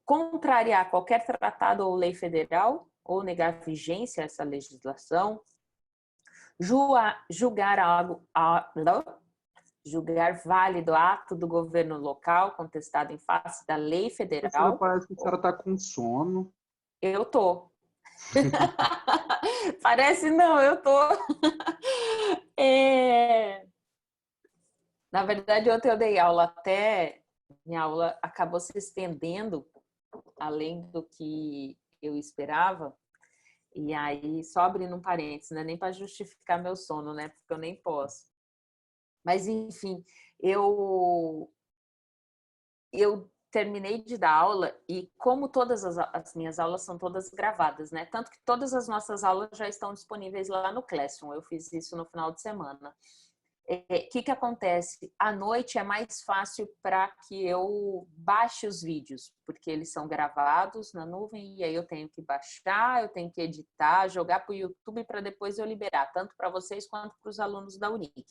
contrariar qualquer tratado ou lei federal, ou negar vigência a essa legislação, julgar válido ato do governo local contestado em face da lei federal. Parece que a senhora está com sono. Eu tô. Parece não, eu tô. Na verdade, ontem eu dei aula, até minha aula acabou se estendendo além do que eu esperava. E aí, só abrindo um parênteses, não é nem para justificar meu sono, né? Porque eu nem posso. Mas, enfim, eu terminei de dar aula e como todas as minhas aulas são todas gravadas, né? Tanto que todas as nossas aulas já estão disponíveis lá no Classroom. Eu fiz isso no final de semana. O que acontece? À noite é mais fácil para que eu baixe os vídeos, porque eles são gravados na nuvem e aí eu tenho que baixar, eu tenho que editar, jogar para o YouTube para depois eu liberar, tanto para vocês quanto para os alunos da Unic.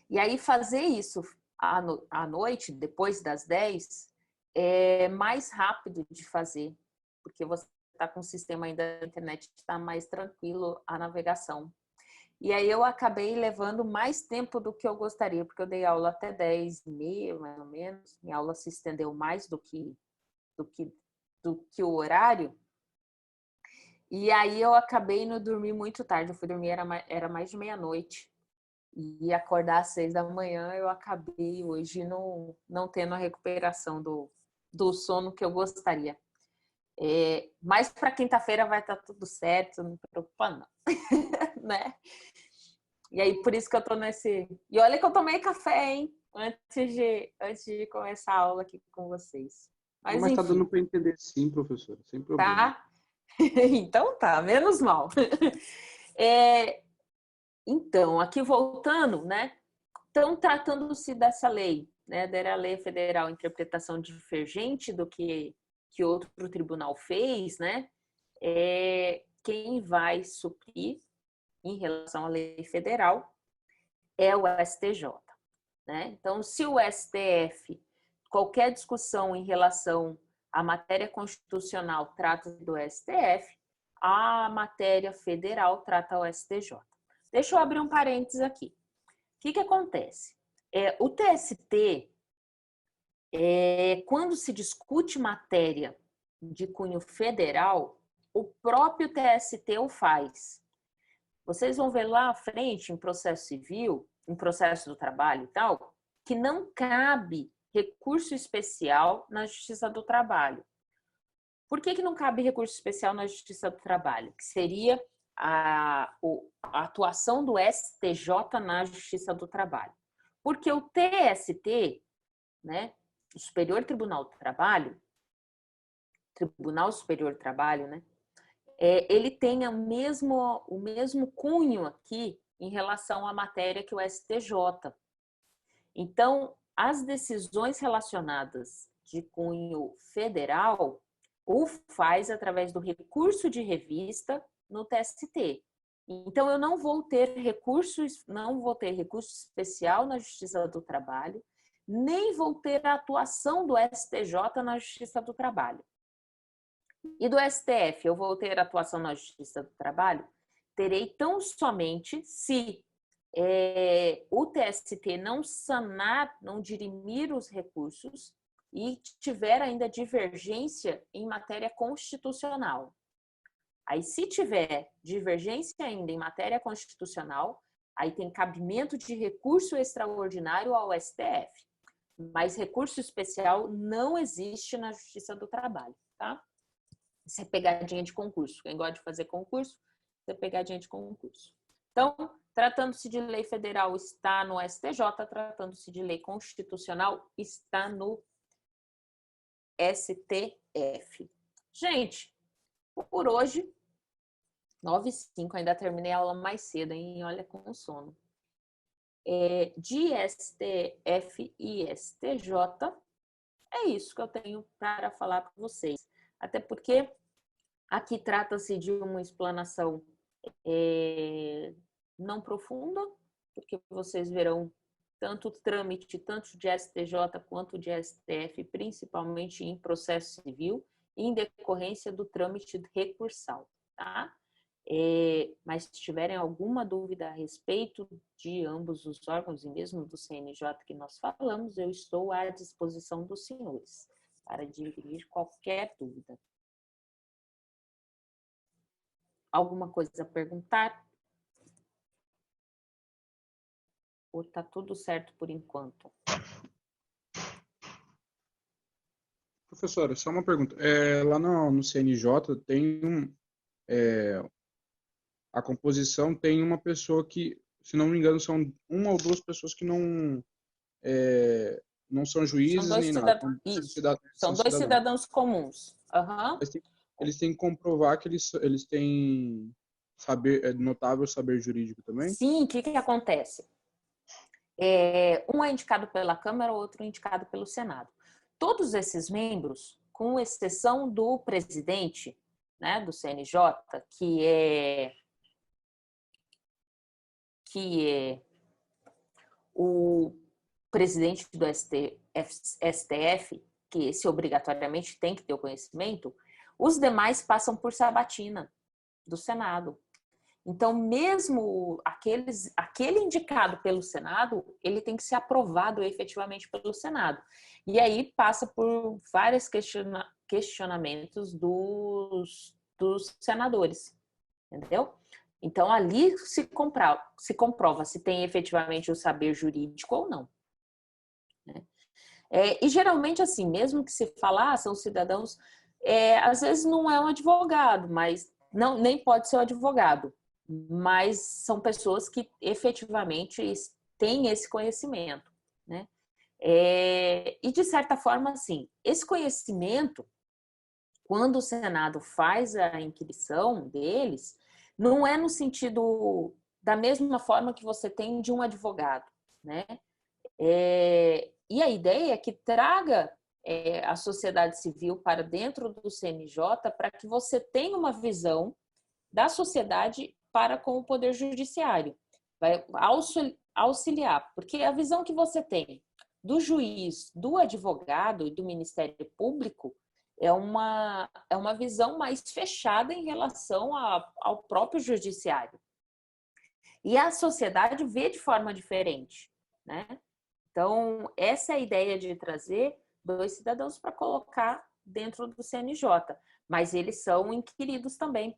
E aí fazer isso à noite, depois das 10, é mais rápido de fazer, porque você está com o sistema ainda da internet, está mais tranquilo a navegação. E aí eu acabei levando mais tempo do que eu gostaria, porque eu dei aula até 10h30, mais ou menos. Minha aula se estendeu mais do que o horário. E aí eu acabei indo dormir muito tarde. Eu fui dormir, era mais de meia-noite. E acordar às 6h, eu acabei hoje não tendo a recuperação do sono que eu gostaria. Mas para quinta-feira vai estar tudo certo, não me preocupa não. Né? E aí, por isso que eu tô nesse... E olha que eu tomei café, hein? Antes de começar a aula aqui com vocês. Mas tá dando para entender sim, professora, sem problema. Tá? Então tá, menos mal. Então, aqui voltando, né? Então, tratando-se dessa lei, né? Da lei federal, interpretação divergente do que que outro tribunal fez, né? Quem vai suprir em relação à lei federal é o STJ, né? Então, se o STF, qualquer discussão em relação à matéria constitucional trata do STF, a matéria federal trata o STJ. Deixa eu abrir um parênteses aqui. O que acontece? O TST, quando se discute matéria de cunho federal, o próprio TST o faz. Vocês vão ver lá à frente, em processo civil, em processo do trabalho e tal, que não cabe recurso especial na Justiça do Trabalho. Por que não cabe recurso especial na Justiça do Trabalho? Que seria a atuação do STJ na Justiça do Trabalho. Porque o TST, né, o Superior Tribunal do Trabalho, Tribunal Superior do Trabalho, né, ele tem o mesmo cunho aqui em relação à matéria que o STJ. Então, as decisões relacionadas de cunho federal o faz através do recurso de revista no TST. Então, eu não vou ter recurso especial na Justiça do Trabalho, nem vou ter a atuação do STJ na Justiça do Trabalho. E do STF, eu vou ter atuação na Justiça do Trabalho? Terei tão somente se o TST não sanar, não dirimir os recursos e tiver ainda divergência em matéria constitucional. Aí, se tiver divergência ainda em matéria constitucional, aí tem cabimento de recurso extraordinário ao STF. Mas recurso especial não existe na Justiça do Trabalho, tá? Isso é pegadinha de concurso. Quem gosta de fazer concurso, isso é pegadinha de concurso. Então, tratando-se de lei federal, está no STJ, tratando-se de lei constitucional, está no STF. Gente, por hoje, 9h05, ainda terminei a aula mais cedo, hein? Olha com sono. De STF e STJ, é isso que eu tenho para falar para vocês. Até porque aqui trata-se de uma explanação não profunda, porque vocês verão tanto o trâmite, tanto de STJ quanto de STF, principalmente em processo civil, em decorrência do trâmite recursal, tá? Mas se tiverem alguma dúvida a respeito de ambos os órgãos, e mesmo do CNJ que nós falamos, eu estou à disposição dos senhores para dirimir qualquer dúvida. Alguma coisa a perguntar? Ou está tudo certo por enquanto? Professora, só uma pergunta. Lá no CNJ tem a composição tem uma pessoa que, se não me engano, são uma ou duas pessoas que não são juízes nem nada. São dois cidadãos comuns. Uhum. Eles têm que comprovar que eles têm notável saber jurídico também? Sim, o que acontece? Um é indicado pela Câmara, outro é indicado pelo Senado. Todos esses membros, com exceção do presidente, né, do CNJ, que é o presidente do STF, que esse obrigatoriamente tem que ter o conhecimento, os demais passam por sabatina do Senado. Então, mesmo aquele indicado pelo Senado, ele tem que ser aprovado efetivamente pelo Senado. E aí passa por vários questionamentos dos senadores, entendeu? Então, ali se comprova se tem efetivamente o saber jurídico ou não. Né? E geralmente, assim, mesmo que se falar, são cidadãos, às vezes não é um advogado, mas nem pode ser um advogado, mas são pessoas que efetivamente têm esse conhecimento, né? E de certa forma, assim, esse conhecimento, quando o Senado faz a inquirição deles, não é no sentido da mesma forma que você tem de um advogado, né? E a ideia é que traga a sociedade civil para dentro do CNJ para que você tenha uma visão da sociedade para com o Poder Judiciário. Vai auxiliar, porque a visão que você tem do juiz, do advogado e do Ministério Público é uma visão mais fechada em relação ao próprio judiciário. E a sociedade vê de forma diferente, né? Então, essa é a ideia de trazer 2 cidadãos para colocar dentro do CNJ, mas eles são inquiridos também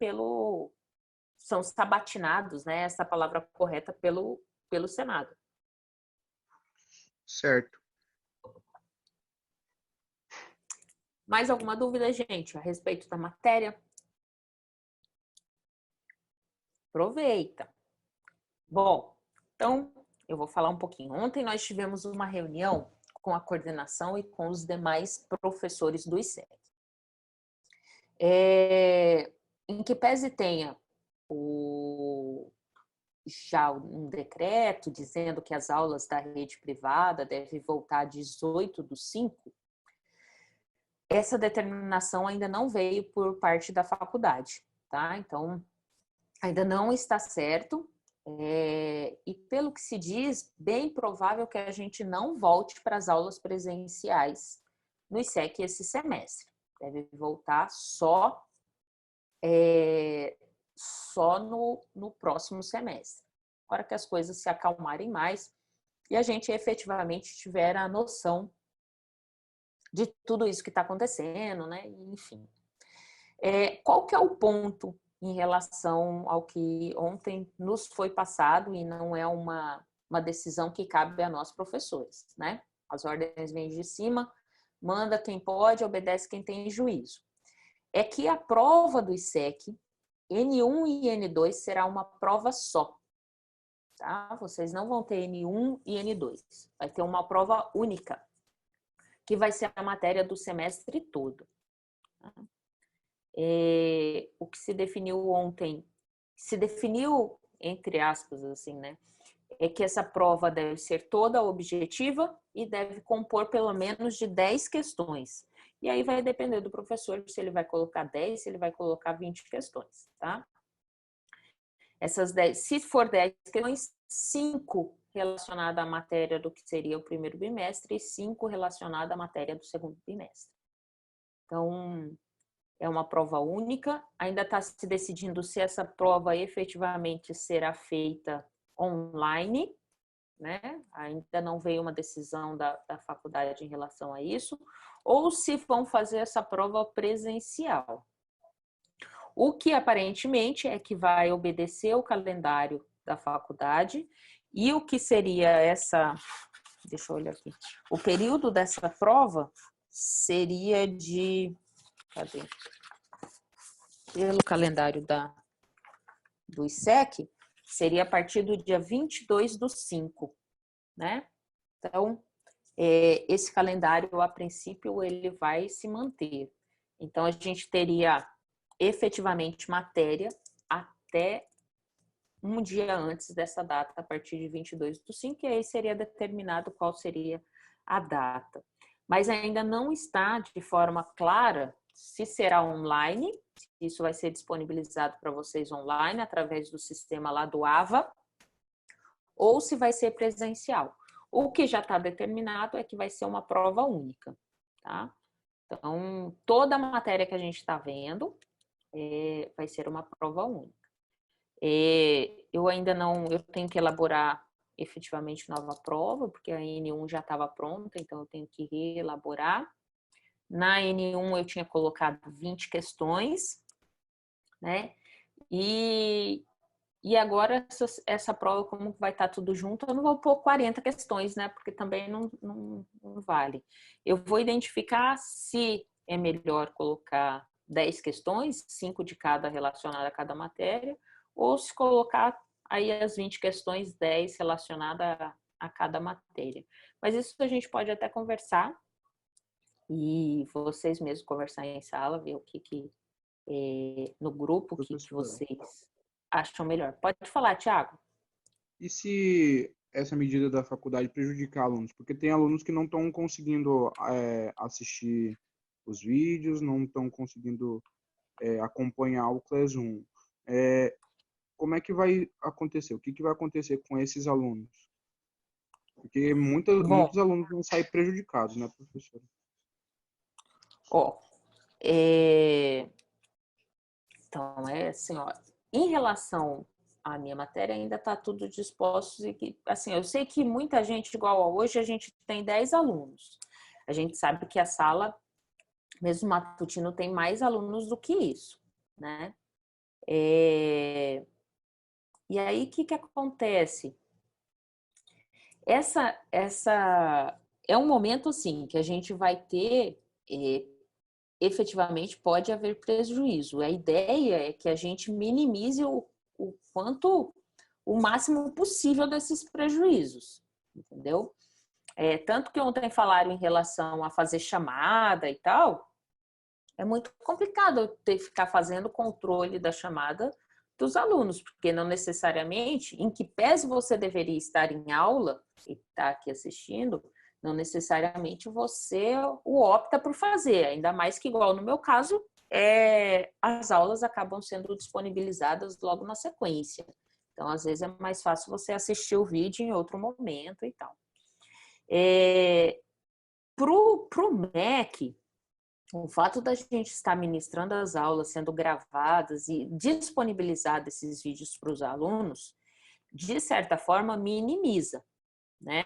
são sabatinados, né? Essa palavra correta pelo Senado. Certo. Mais alguma dúvida, gente, a respeito da matéria? Aproveita. Bom, então eu vou falar um pouquinho. Ontem nós tivemos uma reunião com a coordenação e com os demais professores do ICEC. Em que pese tenha já um decreto dizendo que as aulas da rede privada devem voltar a 18/5, essa determinação ainda não veio por parte da faculdade, tá? Então, ainda não está certo. E pelo que se diz, bem provável que a gente não volte para as aulas presenciais no ICEC esse semestre. Deve voltar só no próximo semestre, na hora que as coisas se acalmarem mais e a gente efetivamente tiver a noção de tudo isso que está acontecendo, né? Enfim. Qual que é o ponto em relação ao que ontem nos foi passado e não é uma decisão que cabe a nós professores, né? As ordens vêm de cima, manda quem pode, obedece quem tem juízo. É que a prova do ICEC, N1 e N2, será uma prova só. Tá? Vocês não vão ter N1 e N2. Vai ter uma prova única, que vai ser a matéria do semestre todo. Tá? O que se definiu ontem, entre aspas, assim, né? É que essa prova deve ser toda objetiva e deve compor pelo menos de 10 questões. E aí vai depender do professor se ele vai colocar 10, se ele vai colocar 20 questões, tá? Essas 10, se for 10 questões, 5 relacionadas à matéria do que seria o primeiro bimestre e 5 relacionadas à matéria do segundo bimestre. Então, é uma prova única. Ainda está se decidindo se essa prova efetivamente será feita online, né? Ainda não veio uma decisão da faculdade em relação a isso, ou se vão fazer essa prova presencial. O que aparentemente é que vai obedecer o calendário da faculdade e o que seria deixa eu olhar aqui, o período dessa prova seria pelo calendário do ICEC, seria a partir do dia 22/5, né? Então, esse calendário, a princípio, ele vai se manter. Então, a gente teria efetivamente matéria até um dia antes dessa data, a partir de 22/5, e aí seria determinado qual seria a data. Mas ainda não está de forma clara se será online, isso vai ser disponibilizado para vocês online, através do sistema lá do AVA, ou se vai ser presencial. O que já está determinado é que vai ser uma prova única, tá? Então, toda a matéria que a gente está vendo vai ser uma prova única. Eu ainda não, eu tenho que elaborar efetivamente nova prova, porque a N1 já estava pronta, então eu tenho que reelaborar. Na N1 eu tinha colocado 20 questões, né? E agora essa prova, como vai estar tudo junto, eu não vou pôr 40 questões, né? Porque também não vale. Eu vou identificar se é melhor colocar 10 questões, 5 de cada relacionada a cada matéria, ou se colocar aí as 20 questões, 10 relacionadas a cada matéria. Mas isso a gente pode até conversar e vocês mesmos conversar em sala, ver o que no grupo, o que vocês acham melhor. Pode falar, Thiago. E se essa medida da faculdade prejudicar alunos? Porque tem alunos que não estão conseguindo assistir os vídeos, não estão conseguindo acompanhar o Classroom. Como é que vai acontecer? O que vai acontecer com esses alunos? Porque Bom, muitos alunos vão sair prejudicados, né, professora? ó, então, assim, ó, em relação à minha matéria, ainda está tudo disposto e que, assim, eu sei que muita gente, igual a hoje, a gente tem 10 alunos. A gente sabe que a sala, mesmo matutino, tem mais alunos do que isso, né? E aí, o que acontece? Essa é um momento, assim, que a gente vai ter, efetivamente, pode haver prejuízo. A ideia é que a gente minimize o quanto, o máximo possível desses prejuízos, entendeu? Tanto que ontem falaram em relação a fazer chamada e tal, é muito complicado eu ter que ficar fazendo controle da chamada dos alunos, porque não necessariamente, em que pese você deveria estar em aula e estar aqui assistindo, não necessariamente você o opta por fazer, ainda mais que, igual no meu caso, as aulas acabam sendo disponibilizadas logo na sequência. Então, às vezes, é mais fácil você assistir o vídeo em outro momento e tal. Pro MEC, o fato da gente estar ministrando as aulas, sendo gravadas e disponibilizar esses vídeos para os alunos, de certa forma, minimiza, né?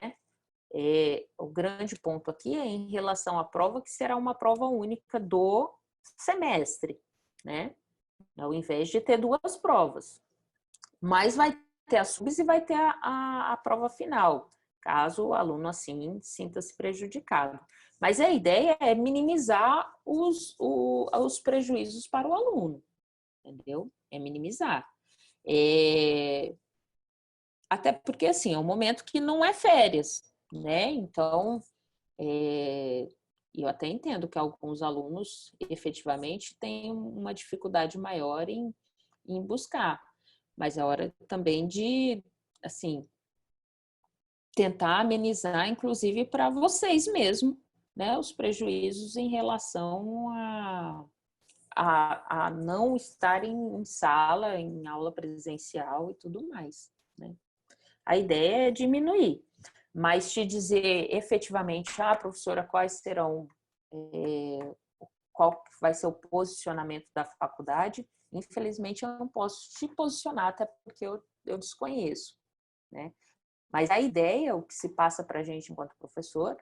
O grande ponto aqui é em relação à prova, que será uma prova única do semestre, né? Ao invés de ter duas provas. Mas vai ter as subs e vai ter a prova final, caso o aluno assim sinta-se prejudicado. Mas a ideia é minimizar os prejuízos para o aluno, entendeu? É minimizar. Até porque, assim, é um momento que não é férias, né? Então, eu até entendo que alguns alunos efetivamente têm uma dificuldade maior em buscar, mas é hora também de, assim, tentar amenizar, inclusive para vocês mesmo, né, os prejuízos em relação a não estar em sala, em aula presencial e tudo mais, né? A ideia é diminuir, mas te dizer efetivamente, professora, quais serão, qual vai ser o posicionamento da faculdade, infelizmente eu não posso te posicionar, até porque eu desconheço, né? Mas a ideia, o que se passa para a gente enquanto professor,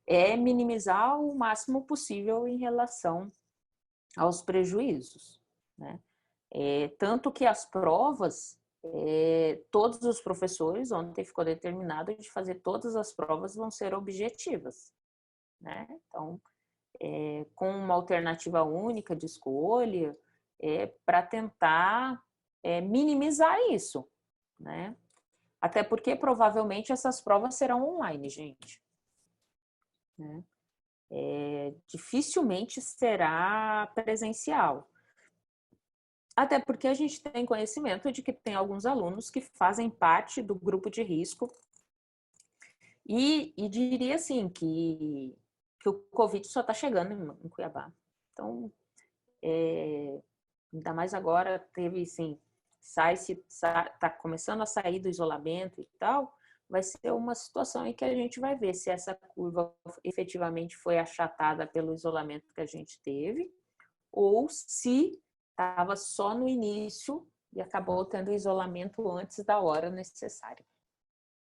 é minimizar o máximo possível em relação aos prejuízos, né? Tanto que as provas, todos os professores, ontem ficou determinado de fazer todas as provas vão ser objetivas, né? Então, com uma alternativa única de escolha, para tentar minimizar isso, né? Até porque provavelmente essas provas serão online, gente, né? Dificilmente será presencial. Até porque a gente tem conhecimento de que tem alguns alunos que fazem parte do grupo de risco e diria assim que o Covid só está chegando em Cuiabá. Então, ainda mais agora teve, assim, tá começando a sair do isolamento e tal, vai ser uma situação em que a gente vai ver se essa curva efetivamente foi achatada pelo isolamento que a gente teve ou se estava só no início e acabou tendo isolamento antes da hora necessária,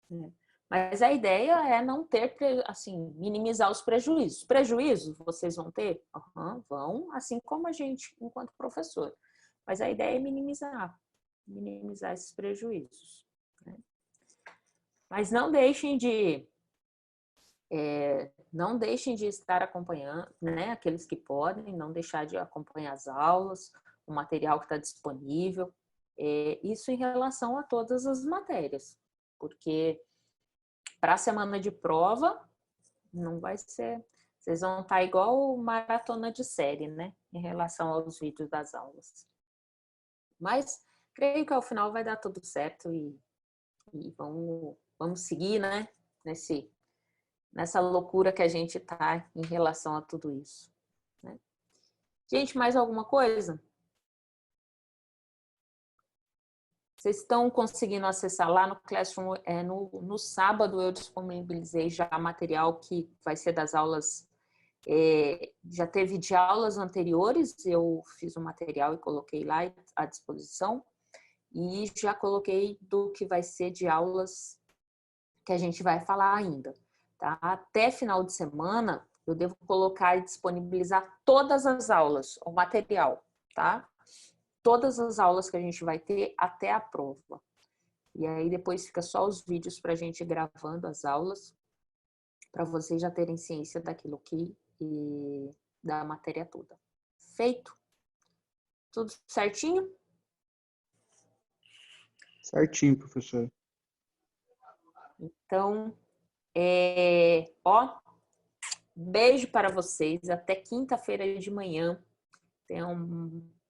né? Mas a ideia é não ter, assim, minimizar os prejuízos. Prejuízos vocês vão ter? Uhum, vão, assim como a gente, enquanto professor. Mas a ideia é minimizar esses prejuízos, né? Mas não deixem de estar acompanhando, né? Aqueles que podem, não deixar de acompanhar as aulas, o material que está disponível. Isso em relação a todas as matérias, porque para a semana de prova, não vai ser. Vocês vão estar igual maratona de série, né? Em relação aos vídeos das aulas. Mas creio que ao final vai dar tudo certo e vamos seguir, né? Nessa loucura que a gente tá em relação a tudo isso, né? Gente, mais alguma coisa? Vocês estão conseguindo acessar lá no Classroom? No sábado eu disponibilizei já material que vai ser das aulas. Já teve de aulas anteriores, eu fiz o material e coloquei lá à disposição. E já coloquei do que vai ser de aulas que a gente vai falar ainda. Tá? Até final de semana, eu devo colocar e disponibilizar todas as aulas, o material, tá? Todas as aulas que a gente vai ter até a prova. E aí depois fica só os vídeos para a gente gravando as aulas, para vocês já terem ciência daquilo e da matéria toda. Feito? Tudo certinho? Certinho, professor. Então, beijo para vocês. Até quinta-feira de manhã. Tenham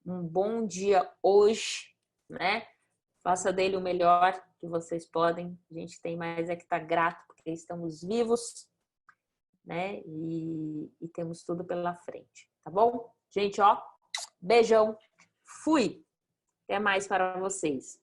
um bom dia hoje, né? Faça dele o melhor que vocês podem. A gente tem mais é que estar grato porque estamos vivos, né? E temos tudo pela frente, tá bom? Gente, beijão. Fui. Até mais para vocês.